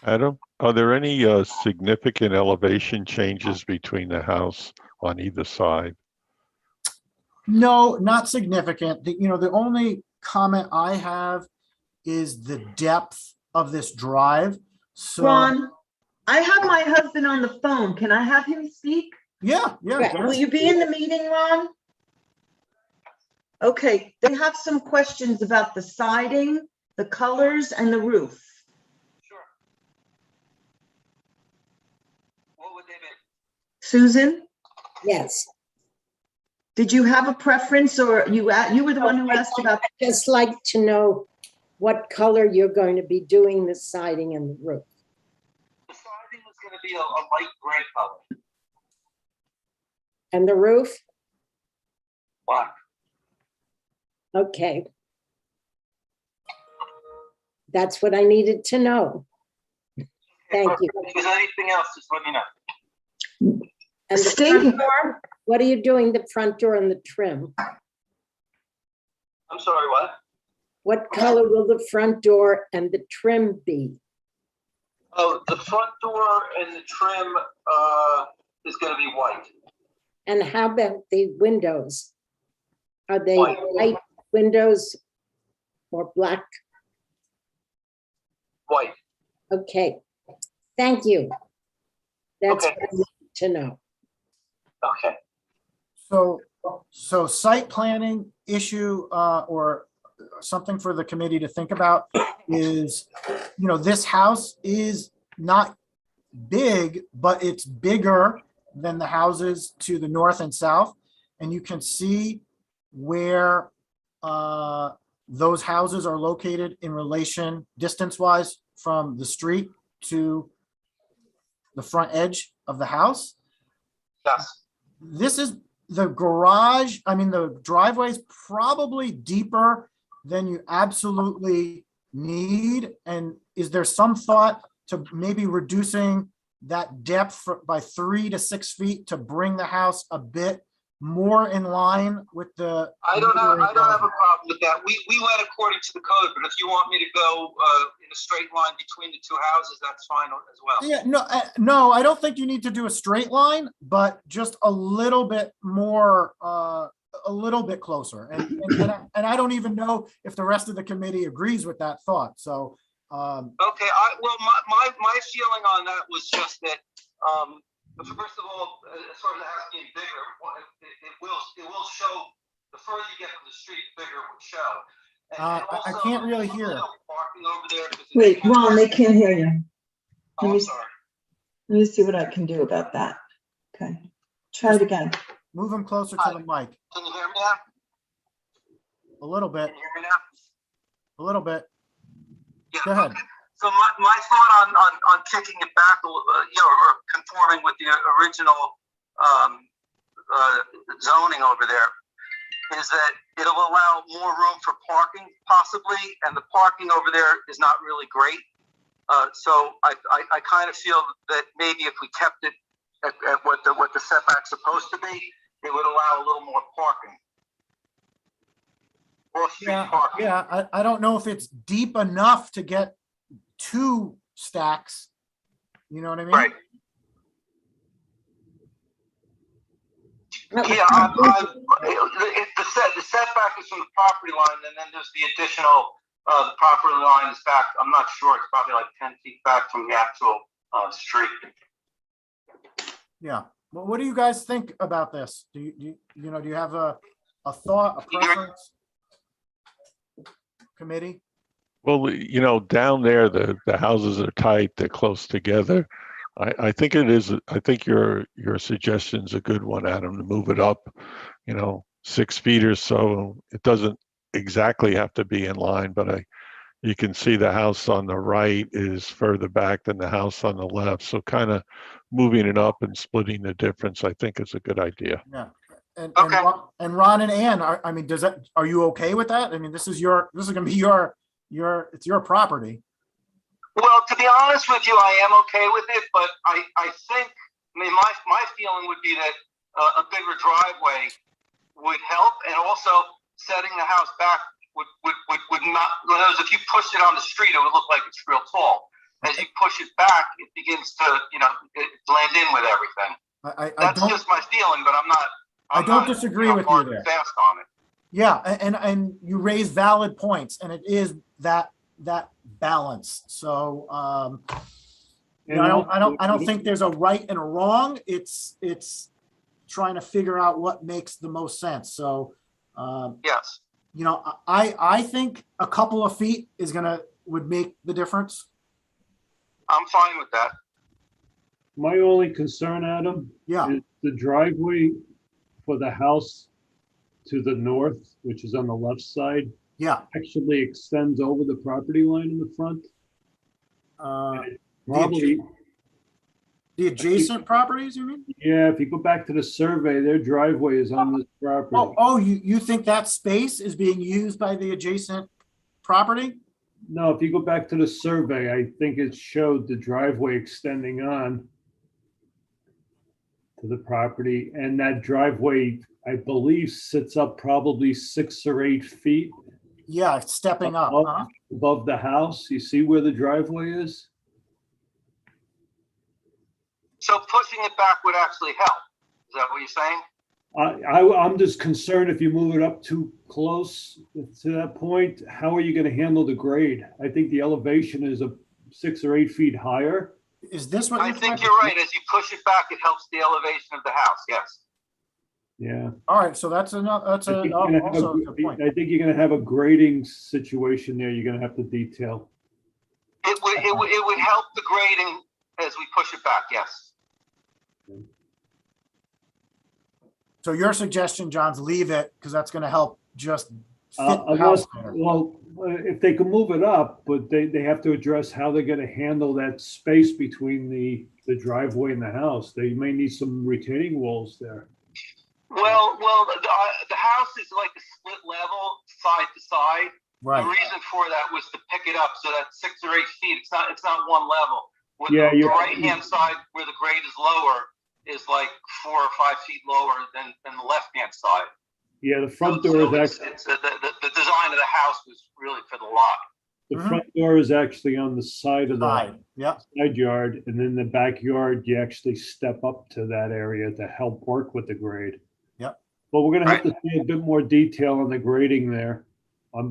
Adam, are there any significant elevation changes between the house on either side? No, not significant. The only comment I have is the depth of this drive. So Ron, I have my husband on the phone. Can I have him speak? yeah. Will you be in the meeting, Ron? Okay, they have some questions about the siding, the colors, and the roof. Sure. What would they be? Susan, yes. did you have a preference, or you were the one who asked about? I'd just like to know what color you're going to be doing the siding and the roof. The siding is going to be a light gray color. And the roof? Black. Okay. That's what I needed to know. Thank you. If there's anything else, just let me know. And the Steve. front door? What are you doing the front door and the trim? I'm sorry, what? What color will the front door and the trim be? Oh, the front door and the trim is going to be white. And how about the windows? Are they White. white windows or black? White. Okay, thank you. That's Okay. what I need to know. Okay. So site planning issue or something for the committee to think about is, this house is not big, but it's bigger than the houses to the north and south. And you can see where those houses are located in relation distance-wise from the street to the front edge of the house. Yes. This is the garage. I mean, the driveway is probably deeper than you absolutely need. And is there some thought to maybe reducing that depth by 3 to 6 feet to bring the house a bit more in line with the? I don't have a problem with that. We went according to the code, but if you want me to go in a straight line between the two houses, that's fine as well. Yeah, no, I don't think you need to do a straight line, but just a little bit more, a little bit closer. And I don't even know if the rest of the committee agrees with that thought. So. Okay. My feeling on that was just that. First of all, as far as the house being bigger, it will show. The further you get from the street, the bigger it would show. I can't really hear. Parking over there. Wait, Ron, they can't hear you. Oh, I'm sorry. Let me see what I can do about that. Okay, try it again. Move them closer to the mic. Can you hear me now? A little bit. Can you hear me now? A little bit. Yeah. Go ahead. Okay. So my thought on kicking it back, or conforming with the original zoning over there, is that it'll allow more room for parking possibly, and the parking over there is not really great. So I kind of feel that maybe if we kept it at what the setback's supposed to be, it would allow a little more parking. Or street parking. Yeah, I don't know if it's deep enough to get 2 stacks. You know what I mean? Right. Yeah, the setback is from the property line, and then there's the additional, the property line is back, I'm not sure, it's probably like 10 feet back from the actual street. Yeah. Well, what do you guys think about this? Do you have a thought, a preference? Committee? Well, down there, the houses are tight, they're close together. I think it is, I think your suggestion's a good one, Adam, to move it up, 6 feet or so. It doesn't exactly have to be in line, but you can see the house on the right is further back than the house on the left. So kind of moving it up and splitting the difference, I think is a good idea. Yeah. And Okay. Ron and Ann, are you okay with that? I mean, this is going to be it's your property. Well, to be honest with you, I am okay with it, but I think, my feeling would be that a bigger driveway would help, and also setting the house back would not, if you push it on the street, it would look like it's real tall. As you push it back, it begins to, blend in with everything. That's just my feeling, but I don't disagree with you there. Fast on it. Yeah, and you raise valid points, and it is that balance. So I don't think there's a right and a wrong. It's trying to figure out what makes the most sense. So yes, I think a couple of feet would make the difference. I'm fine with that. My only concern, Adam, is the driveway for the house to the north, which is on the left side, actually extends over the property line in the front. Probably the adjacent properties, you mean? Yeah, if you go back to the survey, their driveway is on this property. You think that space is being used by the adjacent property? No, if you go back to the survey, I think it showed the driveway extending on to the property, and that driveway, I believe, sits up probably 6 or 8 feet. Yeah, stepping up. Above the house. You see where the driveway is? So pushing it back would actually help. Is that what you're saying? I'm just concerned if you move it up too close to that point, how are you going to handle the grade? I think the elevation is 6 or 8 feet higher. Is this what I think you're right. As you push it back, it helps the elevation of the house. Yes. Yeah. All right, so that's enough, that's I think you're gonna have also a good point. I think you're gonna have a grading situation there. You're gonna have to detail. It would help the grading as we push it back, yes. So your suggestion, John's leave it, because that's gonna help just fit the house better. Well, if they can move it up, but they have to address how they're gonna handle that space between the driveway and the house. They may need some retaining walls there. Well, the house is like a split level, side to side. Right, The reason for that was to pick it up so that 6 or 8 feet, it's not one level. With Yeah, the you're- right-hand side where the grade is lower is like 4 or 5 feet lower than the left-hand side. Yeah, the front door So is it's, actually, it's the design of the house was really for the lot. the front door is actually on the side of the side, yep, side yard, and then the backyard, you actually step up to that area to help work with the grade. Yep. But we're gonna have to see a bit more detail on the grading there,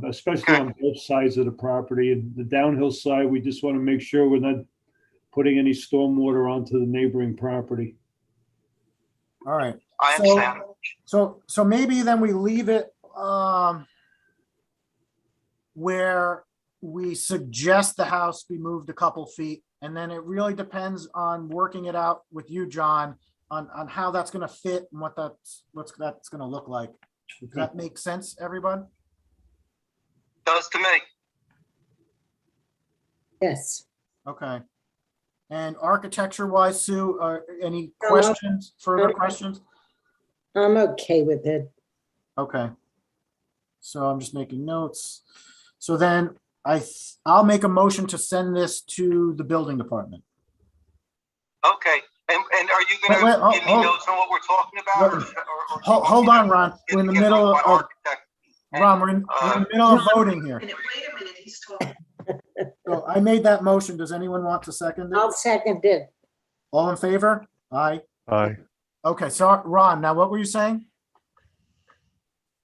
especially on both sides of the property. And the downhill side, we just want to make sure we're not putting any stormwater onto the neighboring property. all right. I understand. So maybe then we leave it where we suggest the house be moved a couple feet, and then it really depends on working it out with you, John, on how that's gonna fit and what's gonna look like. Does that make sense, everyone? Does to me. Yes. Okay. And architecture wise, Sue, any No. questions, further questions? I'm okay with it. Okay. So I'm just making notes. So then I'll make a motion to send this to the building department. Okay. And are you going Wait, to give me hold- notes on what we're talking about? Wait. Hold on, Ron. We're in the middle of, Ron, we're in the middle of voting here. Wait a minute, he's talking. So I made that motion. Does anyone want to second I'll it? second it. All in favor? Aye. Aye. Okay, so Ron, now what were you saying?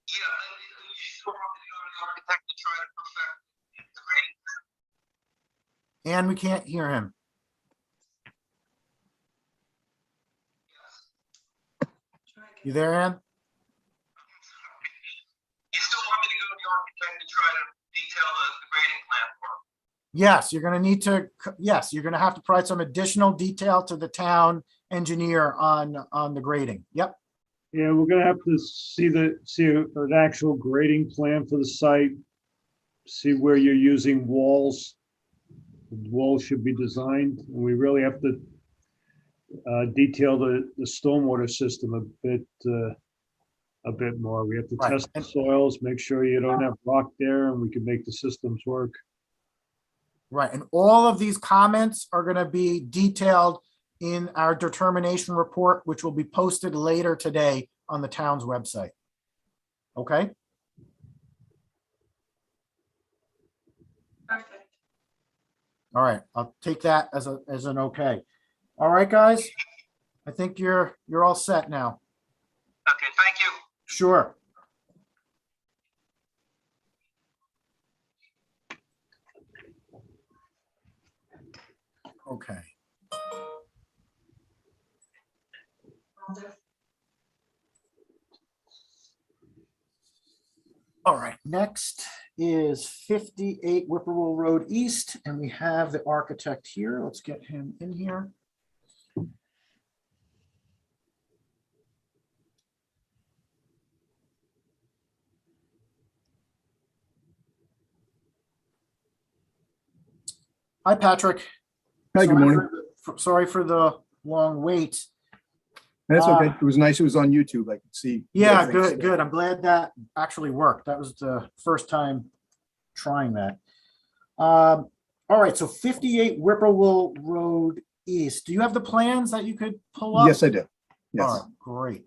Yeah, you still want me to go to the architect to try to perfect the grading? And we can't hear him. You there, Ann? You still want me to go to the architect to try to detail the grading plan for him? Yes, you're gonna need to, yes, you're gonna have to provide some additional detail to the town engineer on the grading. Yep, Yeah, we're gonna have to see an actual grading plan for the site. See where you're using walls. The walls should be designed, and we really have to detail the stormwater system a bit more. We have to Right. test the soils, make sure you don't have rock there, and we can make the systems work. right. And all of these comments are gonna be detailed in our determination report, which will be posted later today on the town's website. Okay? Perfect. All right, I'll take that as an okay. All right, guys? I think you're all set now. Okay, thank you. Sure. Okay. All right, next is 58 Whippoorwill Road East, and we have the architect here. Let's get him in here. Hi, Patrick. Hi, good morning. Sorry for the long wait. That's okay. It was nice. It was on YouTube. I could see. Yeah, everything. good. I'm glad that actually worked. That was the first time trying that. All right, so 58 Whippoorwill Road East. Do you have the plans that you could pull up? Yes, I do. All Yes. right, great.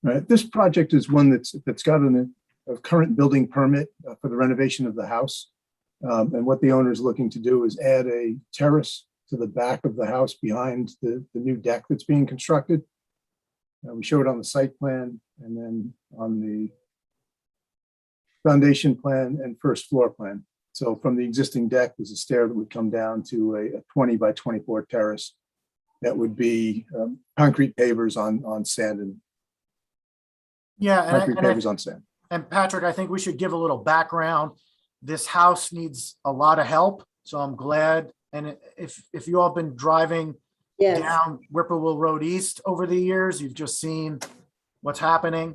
Right. This project is one that's got a current building permit for the renovation of the house. And what the owner is looking to do is add a terrace to the back of the house behind the new deck that's being constructed. We show it on the site plan and then on the foundation plan and first floor plan. So from the existing deck, there's a stair that would come down to a 20 by 24 terrace. That would be concrete pavers on sand and Yeah, concrete pavers on sand. and Patrick, I think we should give a little background. This house needs a lot of help, so I'm glad. And if you all been driving Yes, down Whippoorwill Road East over the years, you've just seen what's happening.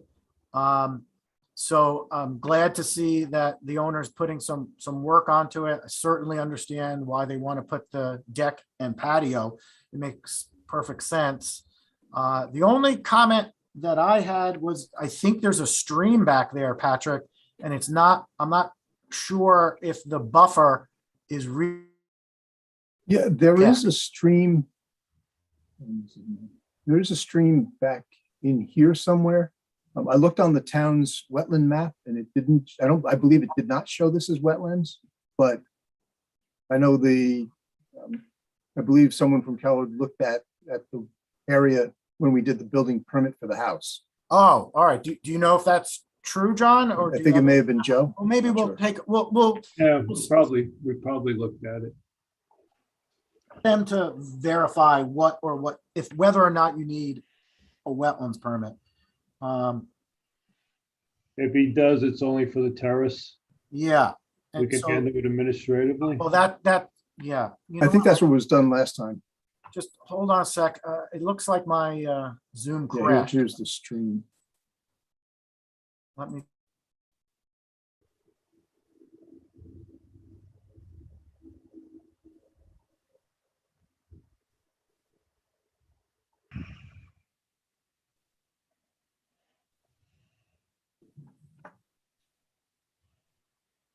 So I'm glad to see that the owner's putting some work onto it. I certainly understand why they want to put the deck and patio. It makes perfect sense. The only comment that I had was, I think there's a stream back there, Patrick, and I'm not sure if the buffer is Yeah, there is a stream. There's a stream back in here somewhere. I looked on the town's wetland map and it didn't, I believe it did not show this as wetlands, but I know I believe someone from Keller looked at the area when we did the building permit for the house. Oh, all right. Do you know if that's true, John? Or I think it may have been Joe. Well, maybe Not we'll sure. take, we'll Yeah, we probably looked at it. them to verify whether or not you need a wetlands permit. If he does, it's only for the terrace. Yeah. We And can so, handle it administratively. well, yeah. You I know think what? that's what was done last time. Just hold on a sec. It looks like my Zoom Yeah, crashed. here's the stream. Let me.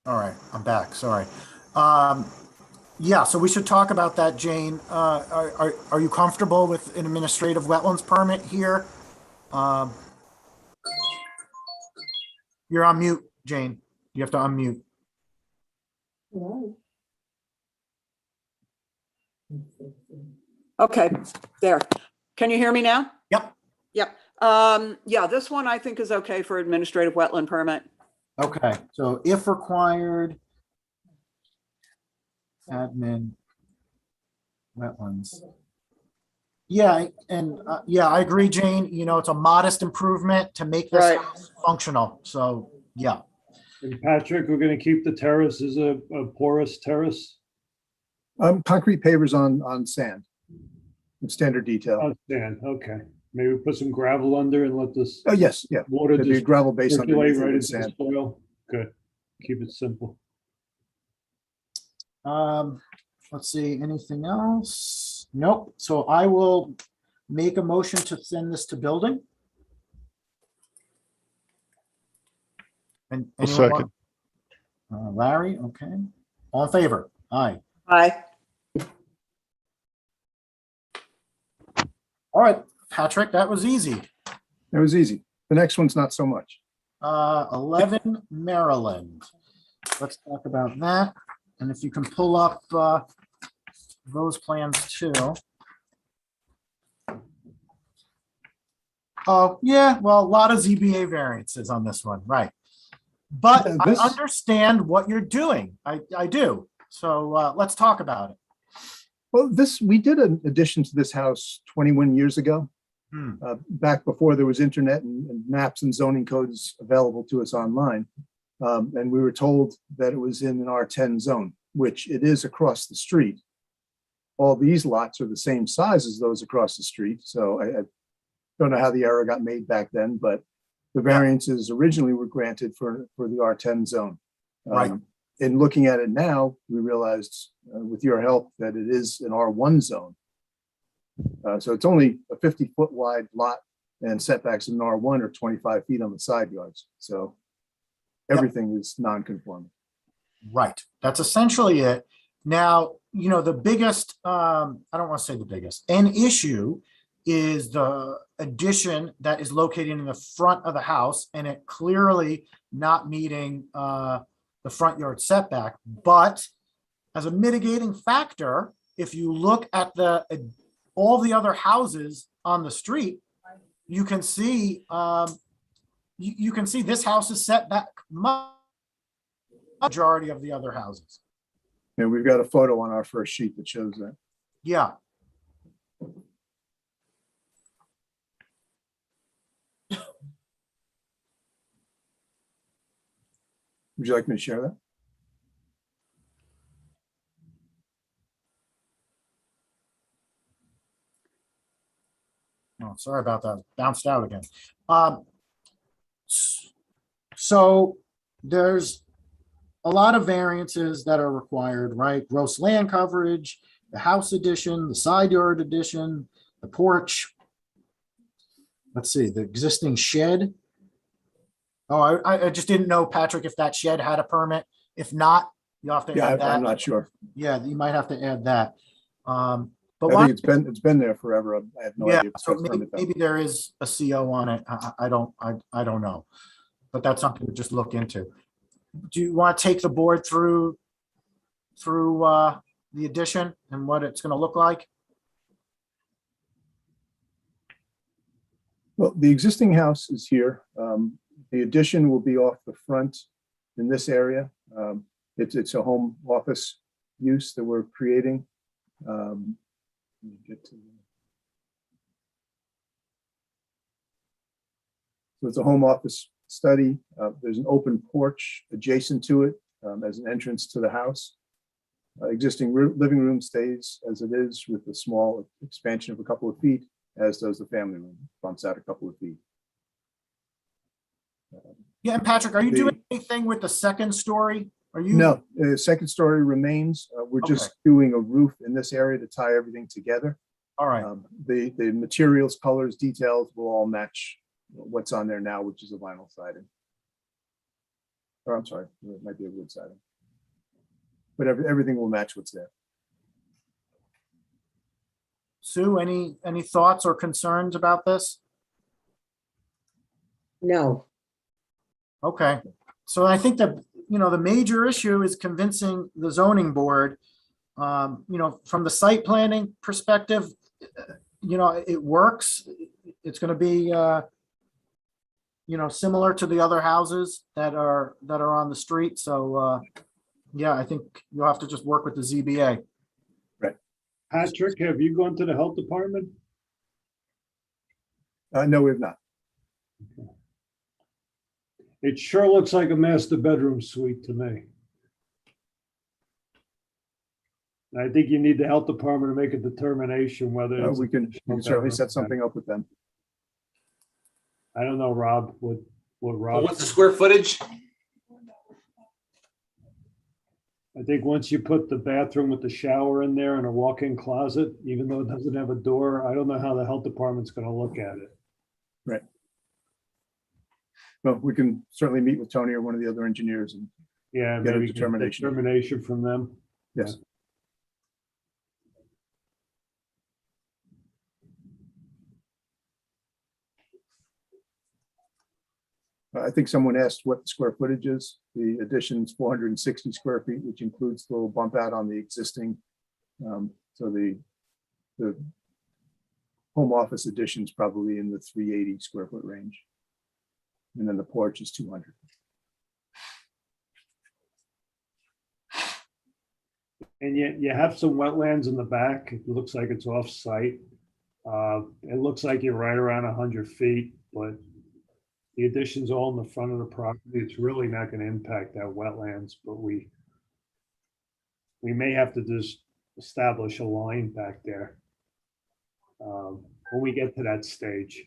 All right, I'm back. Sorry. Yeah, so we should talk about that, Jane. Are you comfortable with an administrative wetlands permit here? You're on mute, Jane. You have to unmute. Okay, there. Can you hear me now? Yep. Yep. Yeah, this one I think is okay for administrative wetland permit. Okay, so if required, admin wetlands. Yeah, and yeah, I agree, Jane. You know, it's a modest improvement to make this Right. house functional. So, yeah. And Patrick, we're gonna keep the terrace as a porous terrace. Concrete pavers on sand. Standard detail. Oh, Dan, okay. Maybe put some gravel under and let this Oh, yes, yeah. water There'd be a just gravel base circulate underneath it right with into the sand. soil. Good. Keep it simple. Let's see, anything else? Nope. So I will make a motion to send this to building. And A anyone want- second. Larry, okay. All in favor? Aye. Aye. All right, Patrick, that was easy. It was easy. The next one's not so much. 11 Maryland. Let's talk about that. And if you can pull up those plans too. Oh, yeah, well, a lot of ZBA variances on this one, right? But Yeah, I this- understand what you're doing. I do. So let's talk about it. Well, we did an addition to this house 21 years ago, back before there was internet and maps and zoning codes available to us online. And we were told that it was in an R10 zone, which it is across the street. All these lots are the same size as those across the street. So I don't know how the error got made back then, but the variances originally were granted for the R10 zone. Right. In looking at it now, we realized with your help that it is an R1 zone. So it's only a 50-foot wide lot, and setbacks in R1 are 25 feet on the side yards. So everything is non-conforming. Right. That's essentially it. Now, you know, the biggest, I don't want to say the biggest, an issue is the addition that is located in the front of the house, and it clearly not meeting the front yard setback. But as a mitigating factor, if you look at all the other houses on the street, you can see you can see this house is set back much. majority of the other houses. And we've got a photo on our first sheet that shows that. Yeah. Would you like me to share that? Oh, sorry about that. Bounced out again. So there's a lot of variances that are required, right? Gross land coverage, the house addition, the side yard addition, the porch. Let's see, the existing shed. Oh, I just didn't know, Patrick, if that shed had a permit. If not, you'll have to Yeah, add I'm that. not sure. Yeah, you might have to add that. But I why? think it's been there forever. I have no Yeah, idea. if it's so got a permit though. maybe there is a CO on it. I don't know. But that's something to just look into. Do you want to take the board through the addition and what it's going to look like? Well, the existing house is here. The addition will be off the front in this area. It's a home office use that we're creating. Let me get to So it's a home office study. There's an open porch adjacent to it as an entrance to the house. Existing living room stays as it is with a small expansion of a couple of feet, as does the family room, bumps out a couple of feet. Yeah, and Patrick, are you doing anything with the second story? Are you? No, the second story remains. We're just doing a roof in this area to tie everything together. All right. The materials, colors, details will all match what's on there now, which is a vinyl siding. Or I'm sorry, it might be a wood siding. But everything will match what's there. Sue, any thoughts or concerns about this? No, Okay, so I think that, the major issue is convincing the zoning board, from the site planning perspective, it works. It's gonna be, similar to the other houses that are on the street. So, yeah, I think you'll have to just work with the ZBA. Patrick, have you gone to the health department? No, we have not. It sure looks like a master bedroom suite to me. I think you need the health department to make a determination whether it's We can certainly set something up with them. I don't know, Rob, what Rob. What's the square footage? I think once you put the bathroom with the shower in there and a walk-in closet, even though it doesn't have a door, I don't know how the health department's gonna look at it. Right. Well, we can certainly meet with Tony or one of the other engineers and Yeah, get a maybe get determination from them. yes. I think someone asked what the square footage is. The addition's 460 square feet, which includes the little bump out on the existing. So the home office addition's probably in the 380 square foot range. And then the porch is 200. And yet you have some wetlands in the back. It looks like it's off-site. It looks like you're right around 100 feet, but the addition's all in the front of the property. It's really not going to impact that wetlands, but we may have to just establish a line back there when we get to that stage.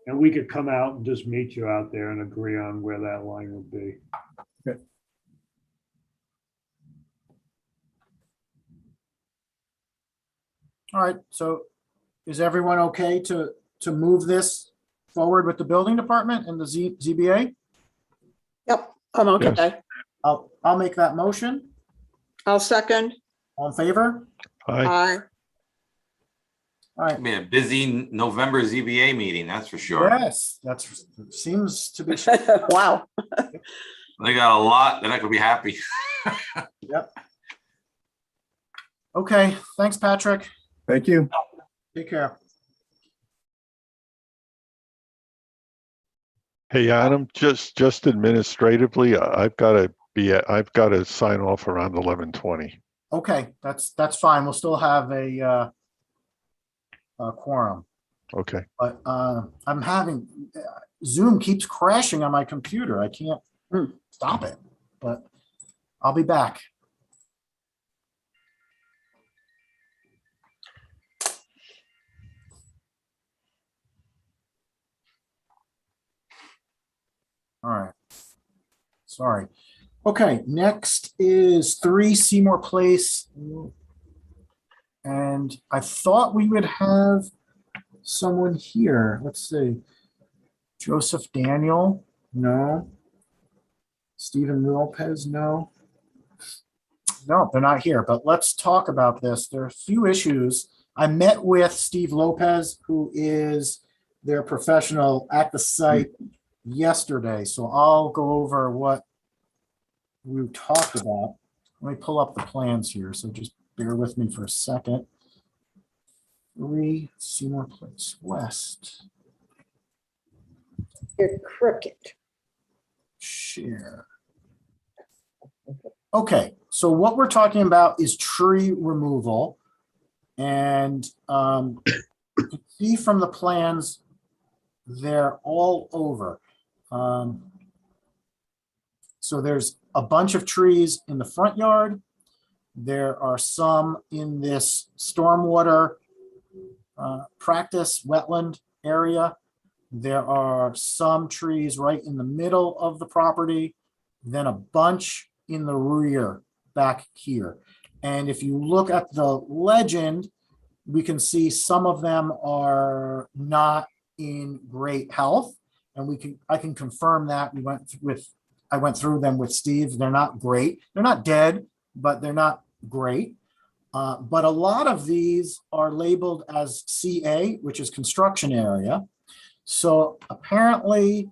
And we could come out and just meet you out there and agree on where that line would be. Okay. All right, so is everyone okay to move this forward with the building department and the ZBA? Yep, I'm okay. I'll make that motion. I'll second. All in favor? Aye. Aye. All right. Be a busy November ZBA meeting, that's for sure. Yes, seems to be. Wow. They got a lot, they're not gonna be happy. Yep. Okay, thanks, Patrick. Thank you. Take care. Hey, Adam, just administratively, I've got to sign off around 11:20. Okay, that's fine. We'll still have a quorum, Okay. but I'm having, Zoom keeps crashing on my computer. I can't stop it, but I'll be back. All right. Sorry. Okay, next is 3 Seymour Place. And I thought we would have someone here. Let's see. Joseph Daniel, no. Stephen Lopez, no. No, they're not here, but let's talk about this. There are a few issues. I met with Steve Lopez, who is their professional at the site yesterday. So I'll go over what we talked about. Let me pull up the plans here. So just bear with me for a second. 3 Seymour Place West. You're crooked. Share. Okay, so what we're talking about is tree removal. And you can see from the plans, they're all over. So there's a bunch of trees in the front yard. There are some in this stormwater practice wetland area. There are some trees right in the middle of the property, then a bunch in the rear back here. And if you look at the legend, we can see some of them are not in great health. And I can confirm that. I went through them with Steve. They're not great. They're not dead, but they're not great. But a lot of these are labeled as CA, which is construction area. So apparently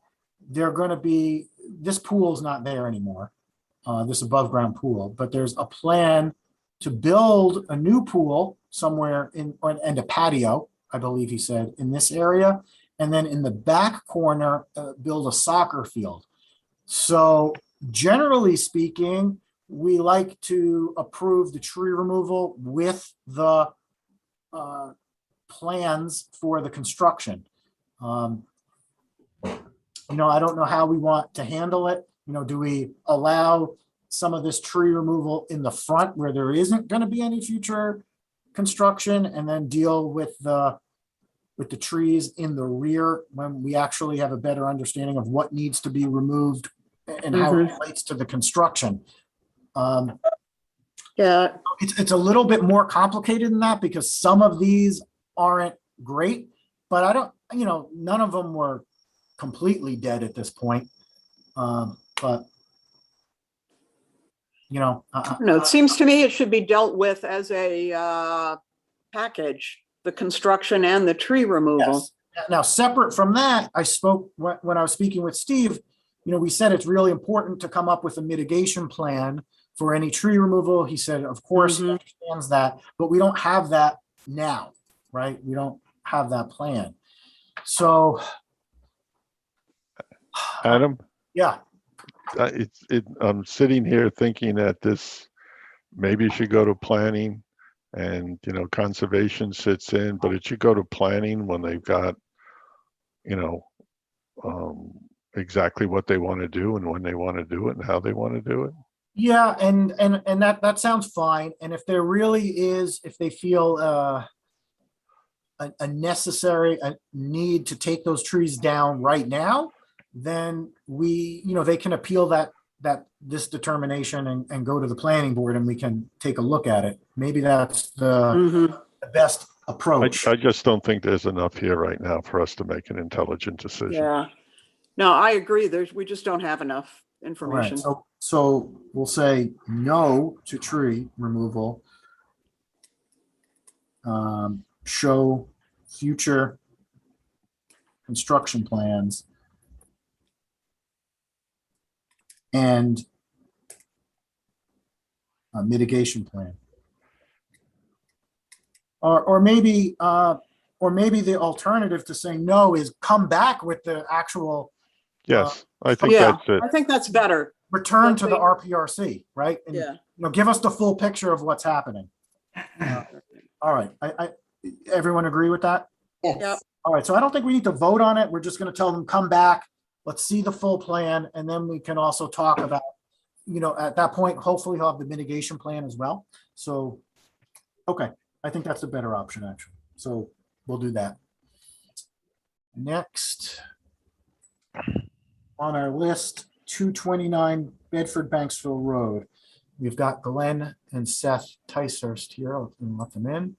they're going to be, this pool's not there anymore, this above ground pool, but there's a plan to build a new pool somewhere and a patio, I believe he said, in this area. And then in the back corner, build a soccer field. So generally speaking, we like to approve the tree removal with the plans for the construction. I don't know how we want to handle it. Do we allow some of this tree removal in the front where there isn't going to be any future construction, and then deal with the trees in the rear when we actually have a better understanding of what needs to be removed and how it relates to the construction? Yeah, It's a little bit more complicated than that, because some of these aren't great, but I don't, none of them were completely dead at this point. But no, it seems to me it should be dealt with as a package, the construction and the tree removal. yes. Now, separate from that, I spoke when I was speaking with Steve, we said it's really important to come up with a mitigation plan for any tree removal. He said, of course, he understands that, but we don't have that now, right? We don't have that plan. So, Adam, yeah. I'm sitting here thinking that this maybe should go to planning, and conservation sits in, but it should go to planning when they've got exactly what they want to do and when they want to do it and how they want to do it. Yeah, and that sounds fine. And if there really is, if they feel a necessary need to take those trees down right now, then they can appeal this determination and go to the planning board, and we can take a look at it. Maybe that's the best approach. I just don't think there's enough here right now for us to make an intelligent decision. Yeah. No, I agree. We just don't have enough information. Right. So we'll say no to tree removal. Show future construction plans and a mitigation plan. Or maybe the alternative to saying no is come back with the actual Yes, I think Yeah, that's it. I think that's better. Return to the Let's RPRC, right? And, Yeah. give us the full picture of what's happening. All right, everyone agree with that? Yep. Yes. All right, so I don't think we need to vote on it. We're just gonna tell them, come back, let's see the full plan, and then we can also talk about, at that point, hopefully he'll have the mitigation plan as well. So, okay, I think that's a better option, actually. So we'll do that. Next on our list, 229 Bedford Banksville Road. We've got Glenn and Seth Ticehurst here. I'll let them in.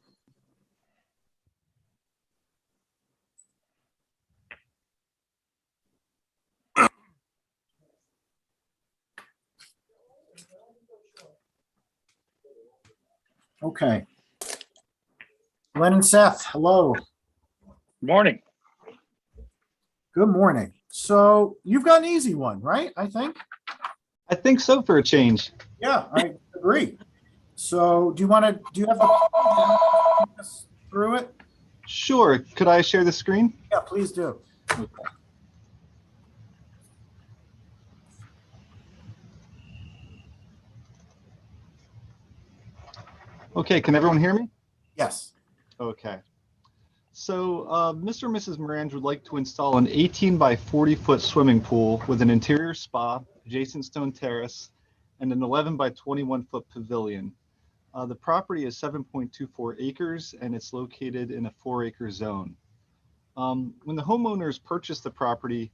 Okay. Glenn and Seth, hello. Morning. Good morning. So you've got an easy one, right? I think. I think so for a change. Yeah, I agree. So do you have the through it? Sure. Could I share the screen? Yeah, please do. Okay. Okay, can everyone hear me? Yes. Okay. So Mr. and Mrs. Morange would like to install an 18 by 40-foot swimming pool with an interior spa, adjacent stone terrace, and an 11 by 21-foot pavilion. The property is 7.24 acres and it's located in a 4-acre zone. When the homeowners purchased the property,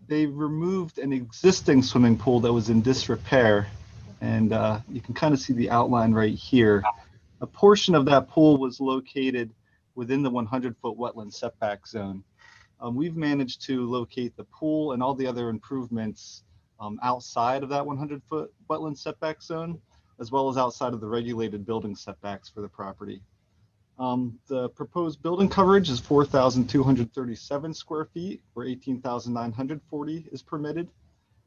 they removed an existing swimming pool that was in disrepair. And you can kind of see the outline right here. A portion of that pool was located within the 100-foot wetland setback zone. We've managed to locate the pool and all the other improvements outside of that 100-foot wetland setback zone, as well as outside of the regulated building setbacks for the property. The proposed building coverage is 4,237 square feet, where 18,940 is permitted.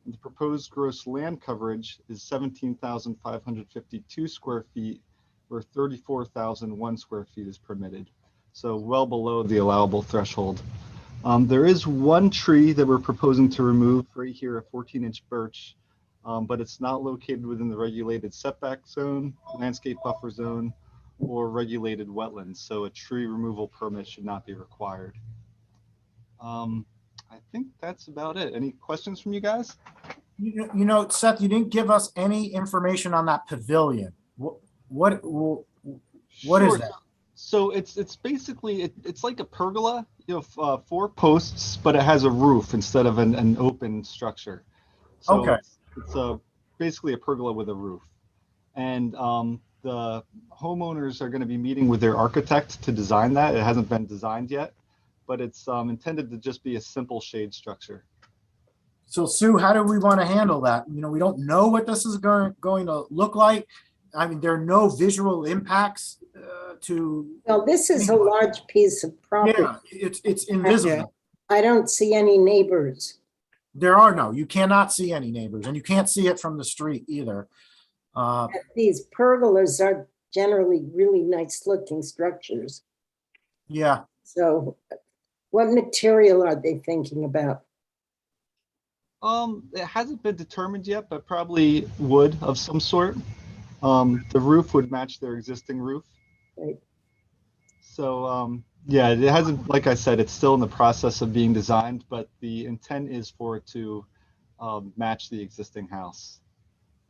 And the proposed gross land coverage is 17,552 square feet, where 34,001 square feet is permitted. So well below the allowable threshold. There is one tree that we're proposing to remove right here, a 14-inch birch, but it's not located within the regulated setback zone, landscape buffer zone, or regulated wetlands. So a tree removal permit should not be required. I think that's about it. Any questions from you guys? Seth, you didn't give us any information on that pavilion. What is Sure. that? So it's basically it's like a pergola, 4 posts, but it has a roof instead of an open structure. So Okay. it's basically a pergola with a roof, and the homeowners are going to be meeting with their architect to design that. It hasn't been designed yet, but it's intended to just be a simple shade structure. So Sue, how do we want to handle that? We don't know what this is going to look like. I mean, there are no visual impacts to. Well, this is a large piece of property. Yeah, it's invisible. I don't see any neighbors. You cannot see any neighbors, and you can't see it from the street either. These pergolas are generally really nice looking structures. Yeah. So what material are they thinking about? It hasn't been determined yet, but probably wood of some sort. The roof would match their existing roof. Right. So yeah, it hasn't, like I said, it's still in the process of being designed, but the intent is for it to match the existing house.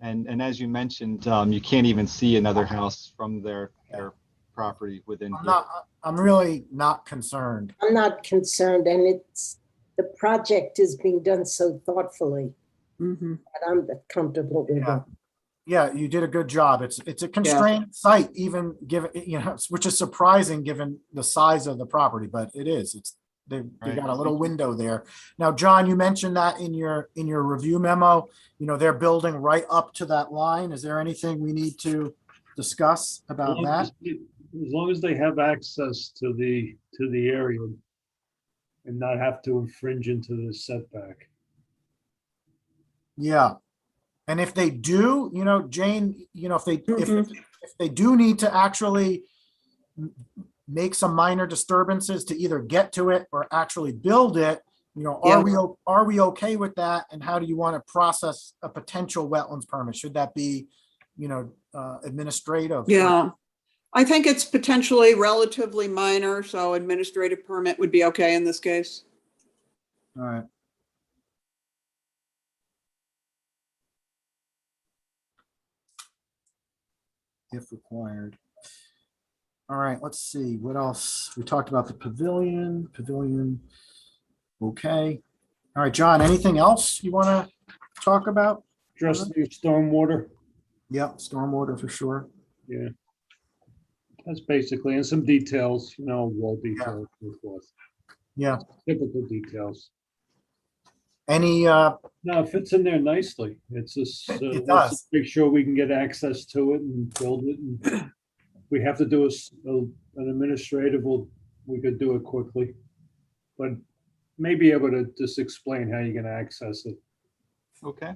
And as you mentioned, you can't even see another house from their property within here. I'm really not concerned. I'm not concerned, and the project is being done so thoughtfully. Mm-hmm. That I'm comfortable with it. Yeah, you did a good job. It's a constrained site, even given, which is surprising given the size of the property, but it is. They got a little window there. Now, John, you mentioned that in your review memo, they're building right up to that line. Is there anything we need to discuss about that? As long as they have access to the area and not have to infringe into the setback. Yeah. And if they do, Jane, if they do need to actually make some minor disturbances to either get to it or actually build it, You know, Yeah. are we okay with that? And how do you want to process a potential wetlands permit? Should that be, you know, administrative? Yeah. I think it's potentially relatively minor, so administrative permit would be okay in this case. All right. If required. All right, let's see, what else? We talked about the pavilion. Okay. All right, John, anything else you want to talk about? Just the stormwater. Yep, stormwater for sure. Yeah. That's basically, and some details, you know, wall details, and so forth. Yeah. Typical details. Any, No, it fits in there nicely. It's just, It let's does. just make sure we can get access to it and build it. And we have to do an administrative, we could do it quickly. But maybe able to just explain how you're gonna access it. Okay.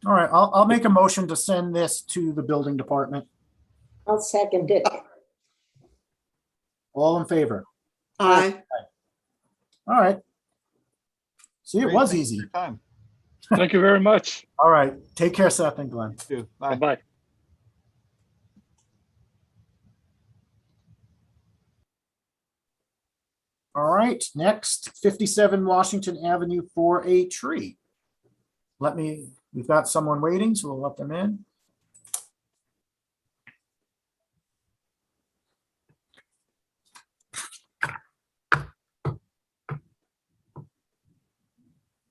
all right, I'll make a motion to send this to the building department. I'll second it. All in favor? Aye. All right. See, it Great, was thanks for easy. your time. Thank you very much. All right, take care, Seth and Glenn. You too. Bye. Bye-bye. All right, next, 57 Washington Avenue for a tree. We've got someone waiting, so we'll let them in.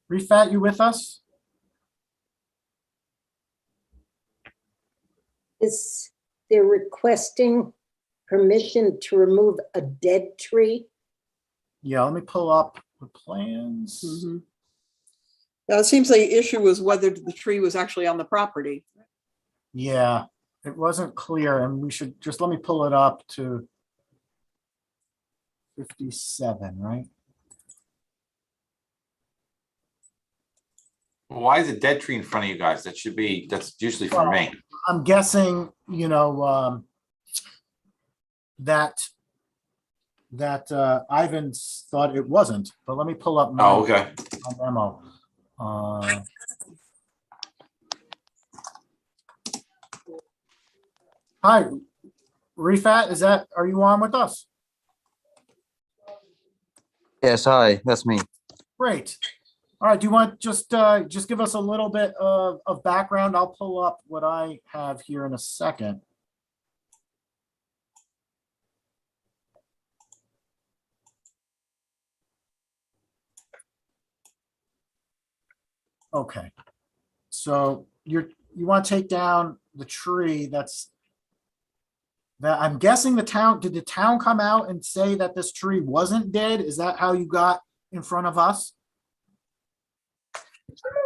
Refat, you with us? They're requesting permission to remove a dead tree. Yeah, let me pull up the plans. Mhm. Now, it seems the issue was whether the tree was actually on the property. Yeah, it wasn't clear, and we should, just let me pull it up to 57, right? Why is a dead tree in front of you guys? That's usually for me. I'm guessing, you know, that Ivan thought it wasn't, but let me pull up Oh, okay. my memo. Hi, Refat, are you on with us? Yes, hi, that's me. Great. All right, do you want just give us a little bit of background? I'll pull up what I have here in a second. Okay. So you want to take down the tree that I'm guessing did the town come out and say that this tree wasn't dead? Is that how you got in front of us?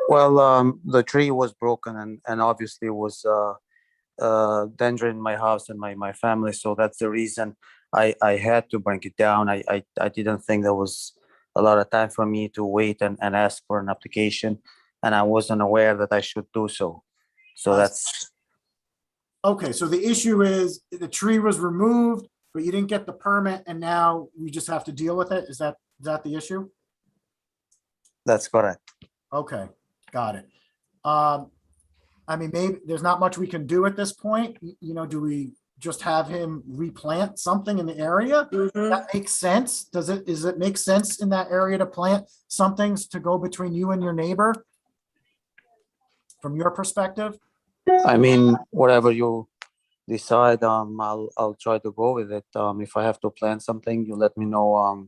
Well, the tree was broken and obviously was endangering my house and my family. So that's the reason I had to bring it down. I didn't think there was a lot of time for me to wait and ask for an application. And I wasn't aware that I should do so. So that's. Okay, so the issue is the tree was removed, but you didn't get the permit and now we just have to deal with it? Is that the issue? That's correct. Okay, got it. I mean, maybe there's not much we can do at this point. You know, do we just have him replant something in the area? That makes sense. Does it make sense in that area to plant something to go between you and your neighbor? From your perspective? I mean, whatever you decide, I'll try to go with it. If I have to plant something, you let me know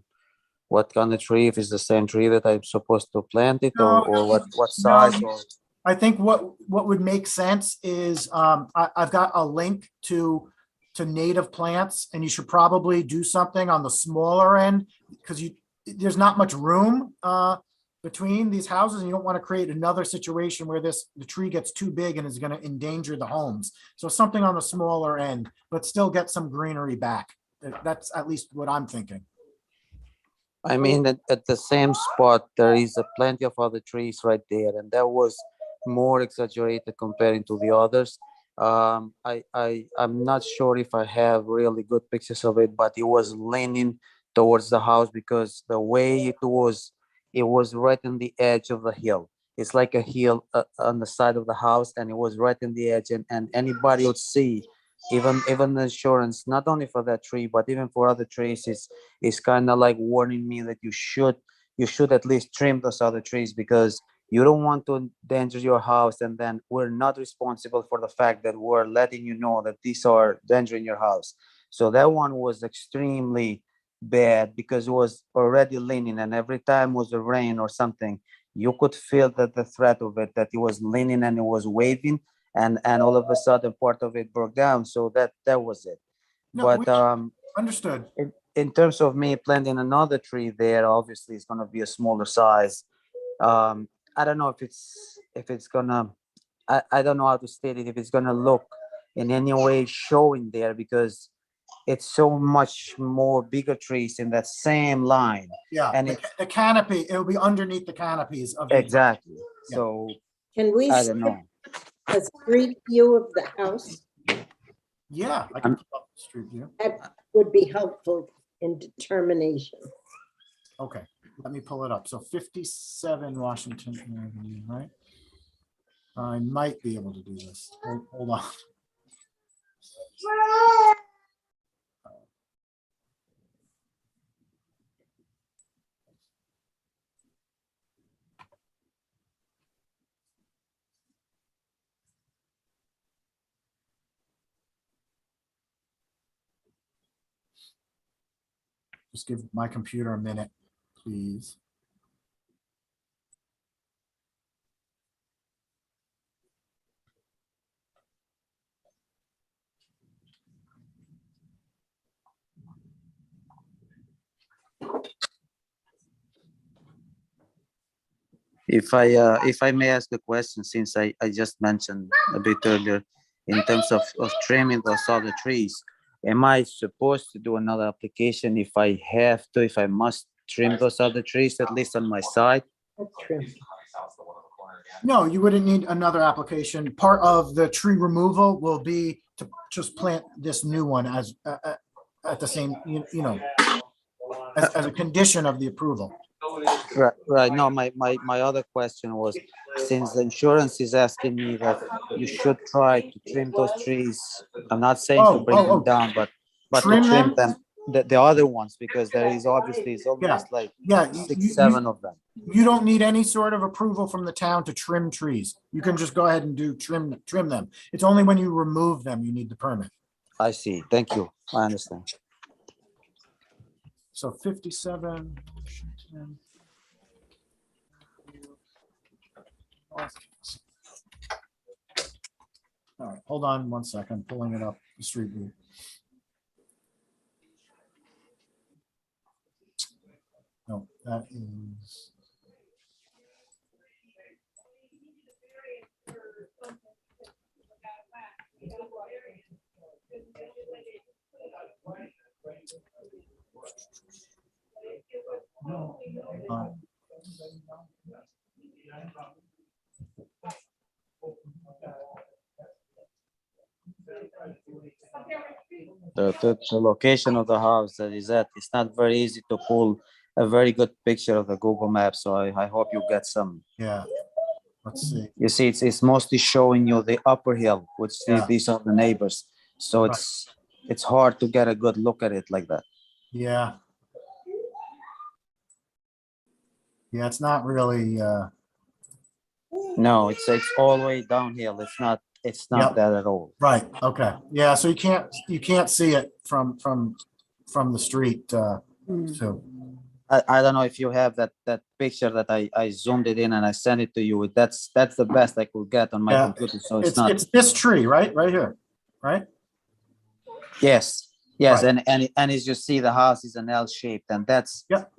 what kind of tree, if it's the same tree that I'm supposed to plant it, No, or what size. no, I think what would make sense is I've got a link to native plants, and you should probably do something on the smaller end because there's not much room between these houses, and you don't want to create another situation where the tree gets too big and is going to endanger the homes. So something on the smaller end, but still get some greenery back. That's at least what I'm thinking. I mean, at the same spot, there is plenty of other trees right there, and that was more exaggerated comparing to the others. I'm not sure if I have really good pictures of it, but it was leaning towards the house because the way it was right on the edge of the hill. It's like a hill on the side of the house, and it was right in the edge, and anybody would see, even the insurance, not only for that tree, but even for other trees, is kind of like warning me that you should at least trim those other trees because you don't want to endanger your house, and then we're not responsible for the fact that we're letting you know that these are endangering your house. So that one was extremely bad because it was already leaning, and every time was a rain or something, you could feel that the threat of it, that it was leaning and it was waving, and all of a sudden part of it broke down. So that was it. No, But understood. in terms of me planting another tree there, obviously it's going to be a smaller size. I don't know if it's gonna, I don't know how to state it, if it's gonna look in any way showing there because it's so much more bigger trees in that same line. Yeah, And the canopy, it'll be underneath the canopies of the. exactly. Yeah. So Can we I see don't know. a street view of the house? Yeah, I can pull up the street view. That would be helpful in determination. Okay, let me pull it up. So 57 Washington Avenue, right? I might be able to do this. Hold on. Just give my computer a minute, please. If I may ask a question, since I just mentioned a bit earlier, in terms of trimming those other trees, am I supposed to do another application if I have to, if I must trim those other trees, at least on my side? No, you wouldn't need another application. Part of the tree removal will be to just plant this new one as at the same, you know, as a condition of the approval. Right. No, my other question was, since the insurance is asking me that you should try to trim those trees, I'm not saying to bring them down, but Trim to trim them? them, the other ones, because there is obviously, it's almost like six, seven of them. You don't need any sort of approval from the town to trim trees. You can just go ahead and do trim them. It's only when you remove them, you need the permit. I see. Thank you. I understand. So 57 Washington. All right, hold on one second, pulling it up, the street view. No, that is. No. The location of the house that is at, it's not very easy to pull a very good picture of the Google Maps. So I hope you get some. Yeah. Let's see. You see, it's mostly showing you the upper hill, which these are the neighbors. So it's hard to get a good look at it like that. Yeah. Yeah, it's not really. No, it's all the way downhill. It's not that at all. Right. Okay. Yeah. So you can't see it from the street. So. I don't know if you have that picture that I zoomed it in and I sent it to you. That's the best I could get on my computer. So it's this tree, right here, right? Yes. Yes, right. and as you see, the house is an L shaped, and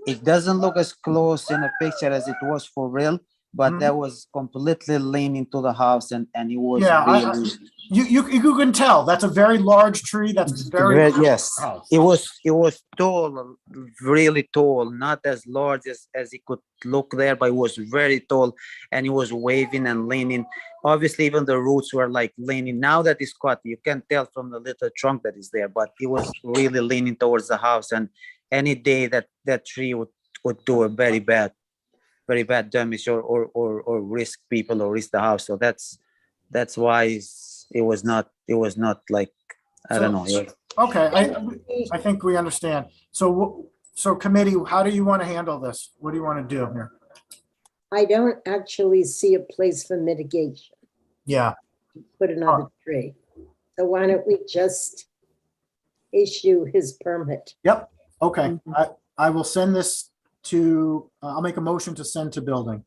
it doesn't look as close in a picture as it was for real, but that was completely leaning to the house, and it was really. You can tell that's a very large tree. That's very yes. It was tall, really tall, not as large as it could look there, but it was very tall, and it was waving and leaning. Obviously, even the roots were like leaning. Now that it's cut, you can tell from the little trunk that is there, but it was really leaning towards the house, and any day that that tree would do a very bad damage or risk people or risk the house. So that's why it was not like, I don't know. Okay, I think we understand. So committee, how do you want to handle this? What do you want to do here? I don't actually see a place for mitigation. Yeah, Put another tree. So why don't we just issue his permit? yep, okay. I will send this to, I'll make a motion to send to building.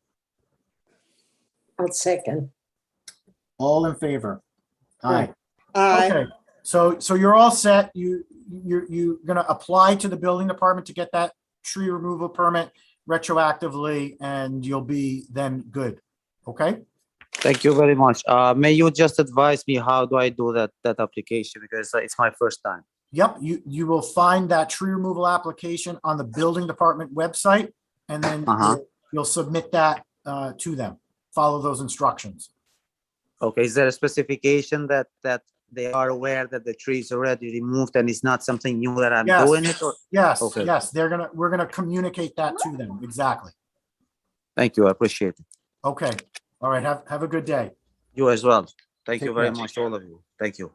I'll second. All in favor? Aye. Aye. Okay, so you're all set. You're gonna apply to the building department to get that tree removal permit retroactively, and you'll be then good. Okay? Thank you very much. May you just advise me how do I do that application, because it's my first time. Yep, you will find that tree removal application on the building department website, and then you'll submit that to them. Follow those instructions. Okay, is there a specification that they are aware that the tree is already removed and it's not something new that I'm Yes. doing it? Or? Yes, Okay. yes, we're gonna communicate that to them, exactly. Thank you, I appreciate it. Okay, all right, have a good day. You as well. Thank Take you very care. much, all of you. Thank you.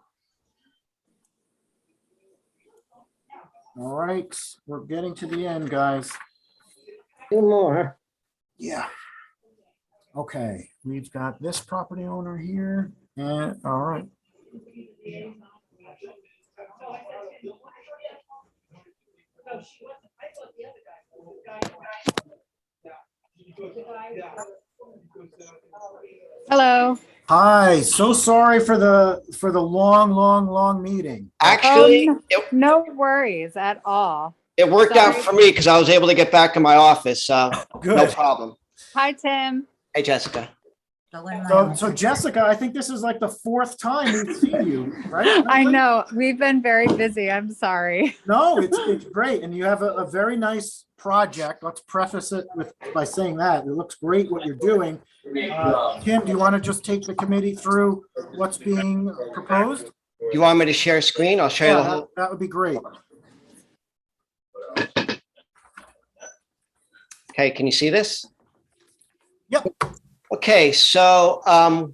All right, we're getting to the end, guys. 2 more. Yeah. Okay, we've got this property owner here, and, all right. Hello. Hi, so sorry for the long meeting. Actually, no worries at all. It worked out Sorry. for me because I was able to get back in my office. No Good. problem. Hi, Tim. Hey, Jessica. So Jessica, I think this is like the 4th time we've seen you, right? I know. We've been very busy. I'm sorry. No, it's great. And you have a very nice project. Let's preface it by saying that. It looks great what you're doing. Kim, do you want to just take the committee through what's being proposed? You want me to share screen? I'll show you the Yeah, whole. that would be great. Okay, can you see this? Yep. Okay, so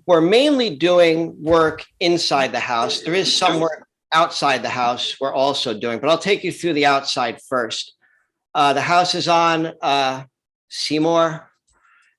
we're mainly doing work inside the house. There is some work outside the house we're also doing, but I'll take you through the outside first. The house is on Seymour.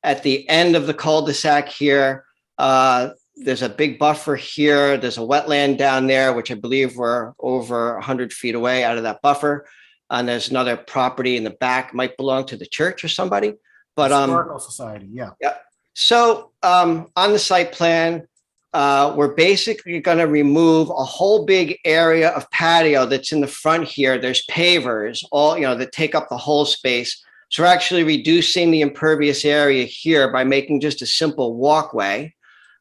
At the end of the cul-de-sac here, there's a big buffer here. There's a wetland down there, which I believe we're over 100 feet away out of that buffer. And there's another property in the back, might belong to the church or somebody. But Historical Society, yeah. yeah. So on the site plan, we're basically going to remove a whole big area of patio that's in the front here. There's pavers, all that take up the whole space. So we're actually reducing the impervious area here by making just a simple walkway.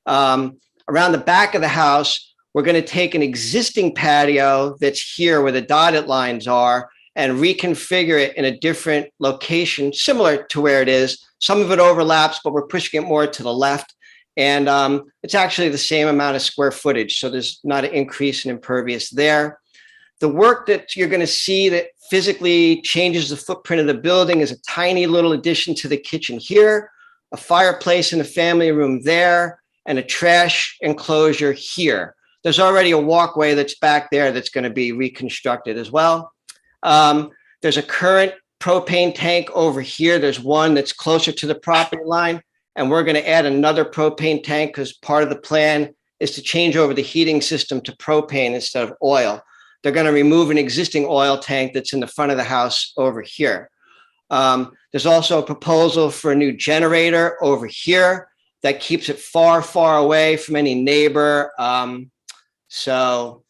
Around the back of the house, we're going to take an existing patio that's here where the dotted lines are and reconfigure it in a different location, similar to where it is. Some of it overlaps, but we're pushing it more to the left. And it's actually the same amount of square footage. So there's not an increase in impervious there. The work that you're going to see that physically changes the footprint of the building is a tiny little addition to the kitchen here, a fireplace in the family room there, and a trash enclosure here. There's already a walkway that's back there that's going to be reconstructed as well. There's a current propane tank over here. There's one that's closer to the property line, and we're going to add another propane tank because part of the plan is to change over the heating system to propane instead of oil. They're going to remove an existing oil tank that's in the front of the house over here. There's also a proposal for a new generator over here that keeps it far, far away from any neighbor. So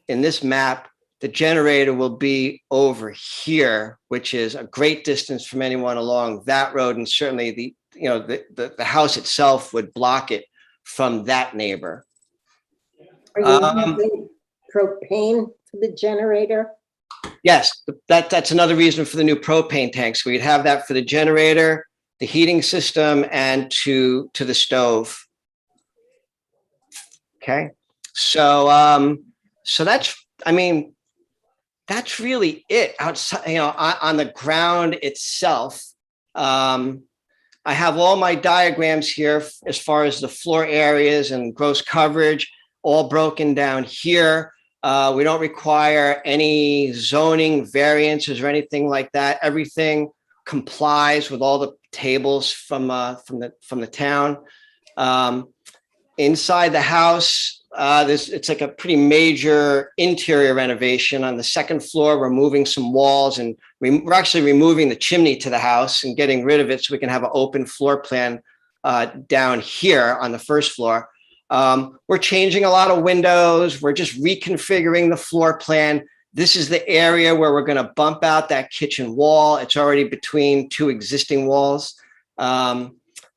in this map, the generator will be over here, which is a great distance from anyone along that road. And certainly the house itself would block it from that neighbor. Are you using propane for the generator? Yes, that's another reason for the new propane tanks. We'd have that for the generator, the heating system, and to the stove. Okay, so that's, I mean, that's really it outside, on the ground itself. I have all my diagrams here as far as the floor areas and gross coverage, all broken down here. We don't require any zoning variances or anything like that. Everything complies with all the tables from the town. Inside the house, it's like a pretty major interior renovation. On the second floor, we're moving some walls, and we're actually removing the chimney to the house and getting rid of it so we can have an open floor plan down here on the first floor. We're changing a lot of windows. We're just reconfiguring the floor plan. This is the area where we're going to bump out that kitchen wall. It's already between two existing walls.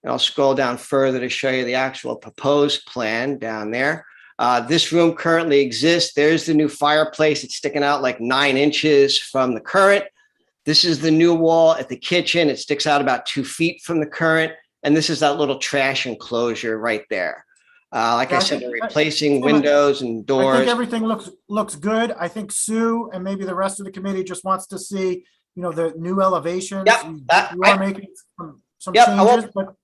And I'll scroll down further to show you the actual proposed plan down there. This room currently exists. There's the new fireplace. It's sticking out like 9 inches from the current. This is the new wall at the kitchen. It sticks out about 2 feet from the current. And this is that little trash enclosure right there. Like I said, we're replacing windows and doors. I think everything looks good. I think Sue and maybe the rest of the committee just wants to see, the new elevations. Yep, You are making some Yep, changes, but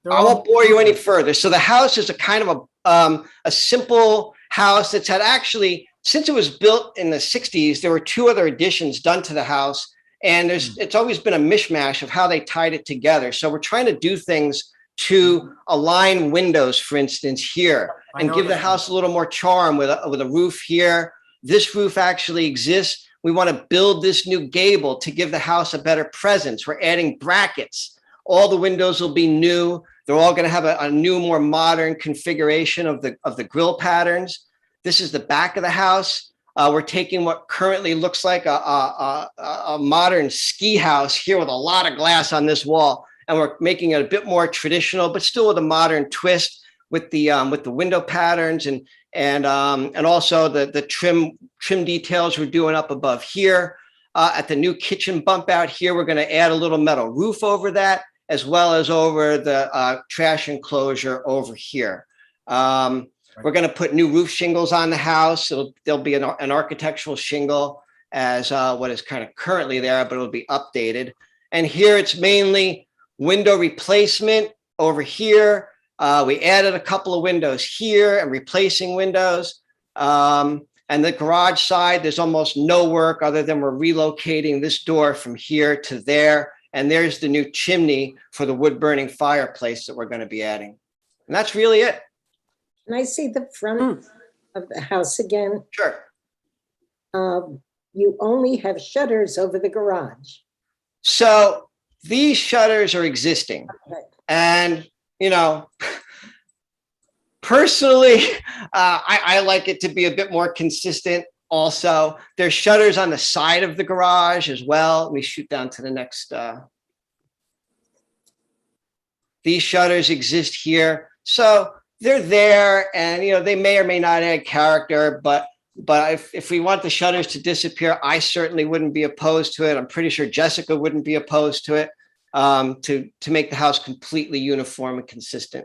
I won't bore you any further. So the house is a kind of a simple house that's had actually, since it was built in the 60s, there were 2 other additions done to the house. And it's always been a mishmash of how they tied it together. So we're trying to do things to align windows, for instance, here, and give the house a little more charm with a roof here. This roof actually exists. We want to build this new gable to give the house a better presence. We're adding brackets. All the windows will be new. They're all going to have a new, more modern configuration of the grill patterns. This is the back of the house. We're taking what currently looks like a modern ski house here with a lot of glass on this wall, and we're making it a bit more traditional, but still with a modern twist with the window patterns and also the trim details we're doing up above here. At the new kitchen bump out here, we're going to add a little metal roof over that, as well as over the trash enclosure over here. We're going to put new roof shingles on the house. There'll be an architectural shingle as what is kind of currently there, but it'll be updated. And here it's mainly window replacement over here. We added a couple of windows here and replacing windows. And the garage side, there's almost no work other than we're relocating this door from here to there. And there's the new chimney for the wood burning fireplace that we're going to be adding. And that's really it. Can I see the front of the house again? Sure. You only have shutters over the garage. So these shutters are existing. Okay. And, personally, I like it to be a bit more consistent. Also, there's shutters on the side of the garage as well. Let me shoot down to the next. These shutters exist here. So they're there, and they may or may not add character, but if we want the shutters to disappear, I certainly wouldn't be opposed to it. I'm pretty sure Jessica wouldn't be opposed to it, to make the house completely uniform and consistent.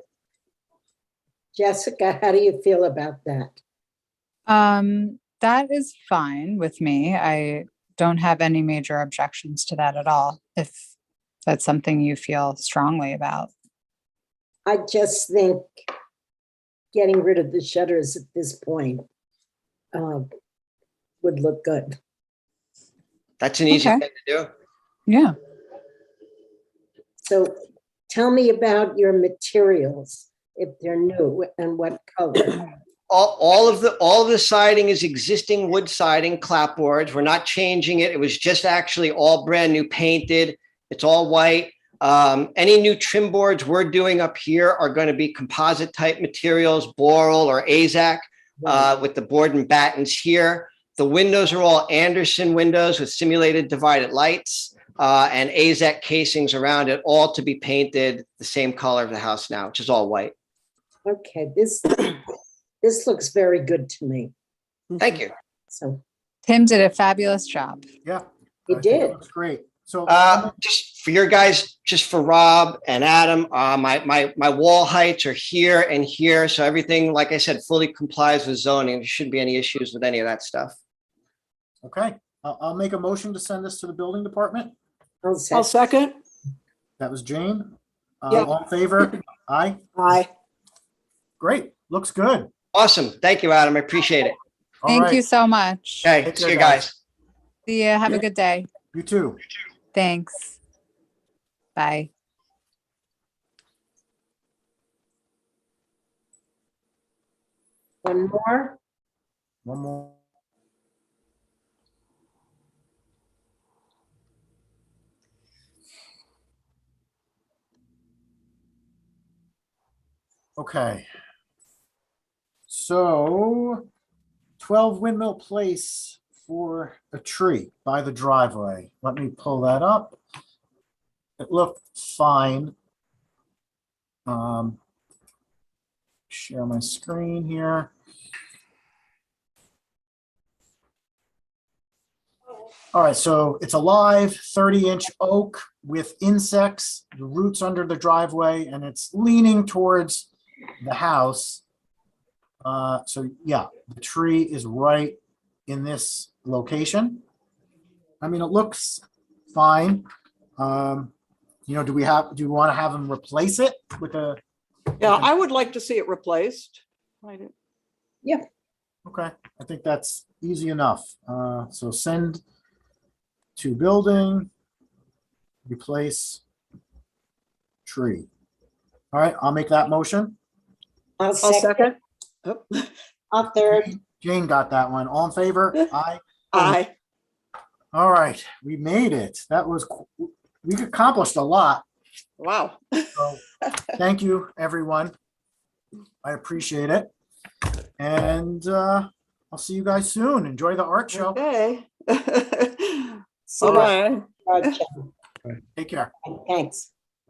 Jessica, how do you feel about that? That is fine with me. I don't have any major objections to that at all, if that's something you feel strongly about. I just think getting rid of the shutters at this point would look good. That's an easy Okay. thing to do. Yeah. So tell me about your materials, if they're new, and what color. All of the siding is existing wood siding, clapboards. We're not changing it. It was just actually all brand new painted. It's all white. Any new trim boards we're doing up here are going to be composite type materials, Boral or AZAC, with the board and battens here. The windows are all Anderson windows with simulated divided lights, and AZAC casings around it, all to be painted the same color of the house now, which is all white. Okay, this looks very good to me. Thank you. So Tim did a fabulous job. Yeah. You did. That's great. So Just for your guys, just for Rob and Adam, my wall heights are here and here. So everything, like I said, fully complies with zoning. There shouldn't be any issues with any of that stuff. okay, I'll make a motion to send this to the building department. I'll I'll second. second. That was Jane. Yep. All in favor? Aye. Aye. Great. Looks good. Awesome. Thank you, Adam. I appreciate it. All Thank you right. so much. Okay, Take see care, you guys. See ya. Have a good day. You too. Thanks. Bye. One more. One more. Okay. So 12 Windmill Place for a tree by the driveway. Let me pull that up. It looked fine. Share my screen here. All right, so it's a live 30-inch oak with insects, the roots under the driveway, and it's leaning towards the house. So yeah, the tree is right in this location. I mean, it looks fine. You know, do we want to have them replace it with a? Yeah, I would like to see it replaced. I do. Okay, I think that's easy enough. So send to building, replace tree. All right, I'll make that motion. I'll I'll second. second. Oh, I'll third. Jane got that one. All in favor? Aye. aye. All right, we made it. That was, we accomplished a lot. Wow. So thank you, everyone. I appreciate it. And I'll see you guys soon. Enjoy the art show. Okay. See you Bye-bye. later. Take care. Thanks.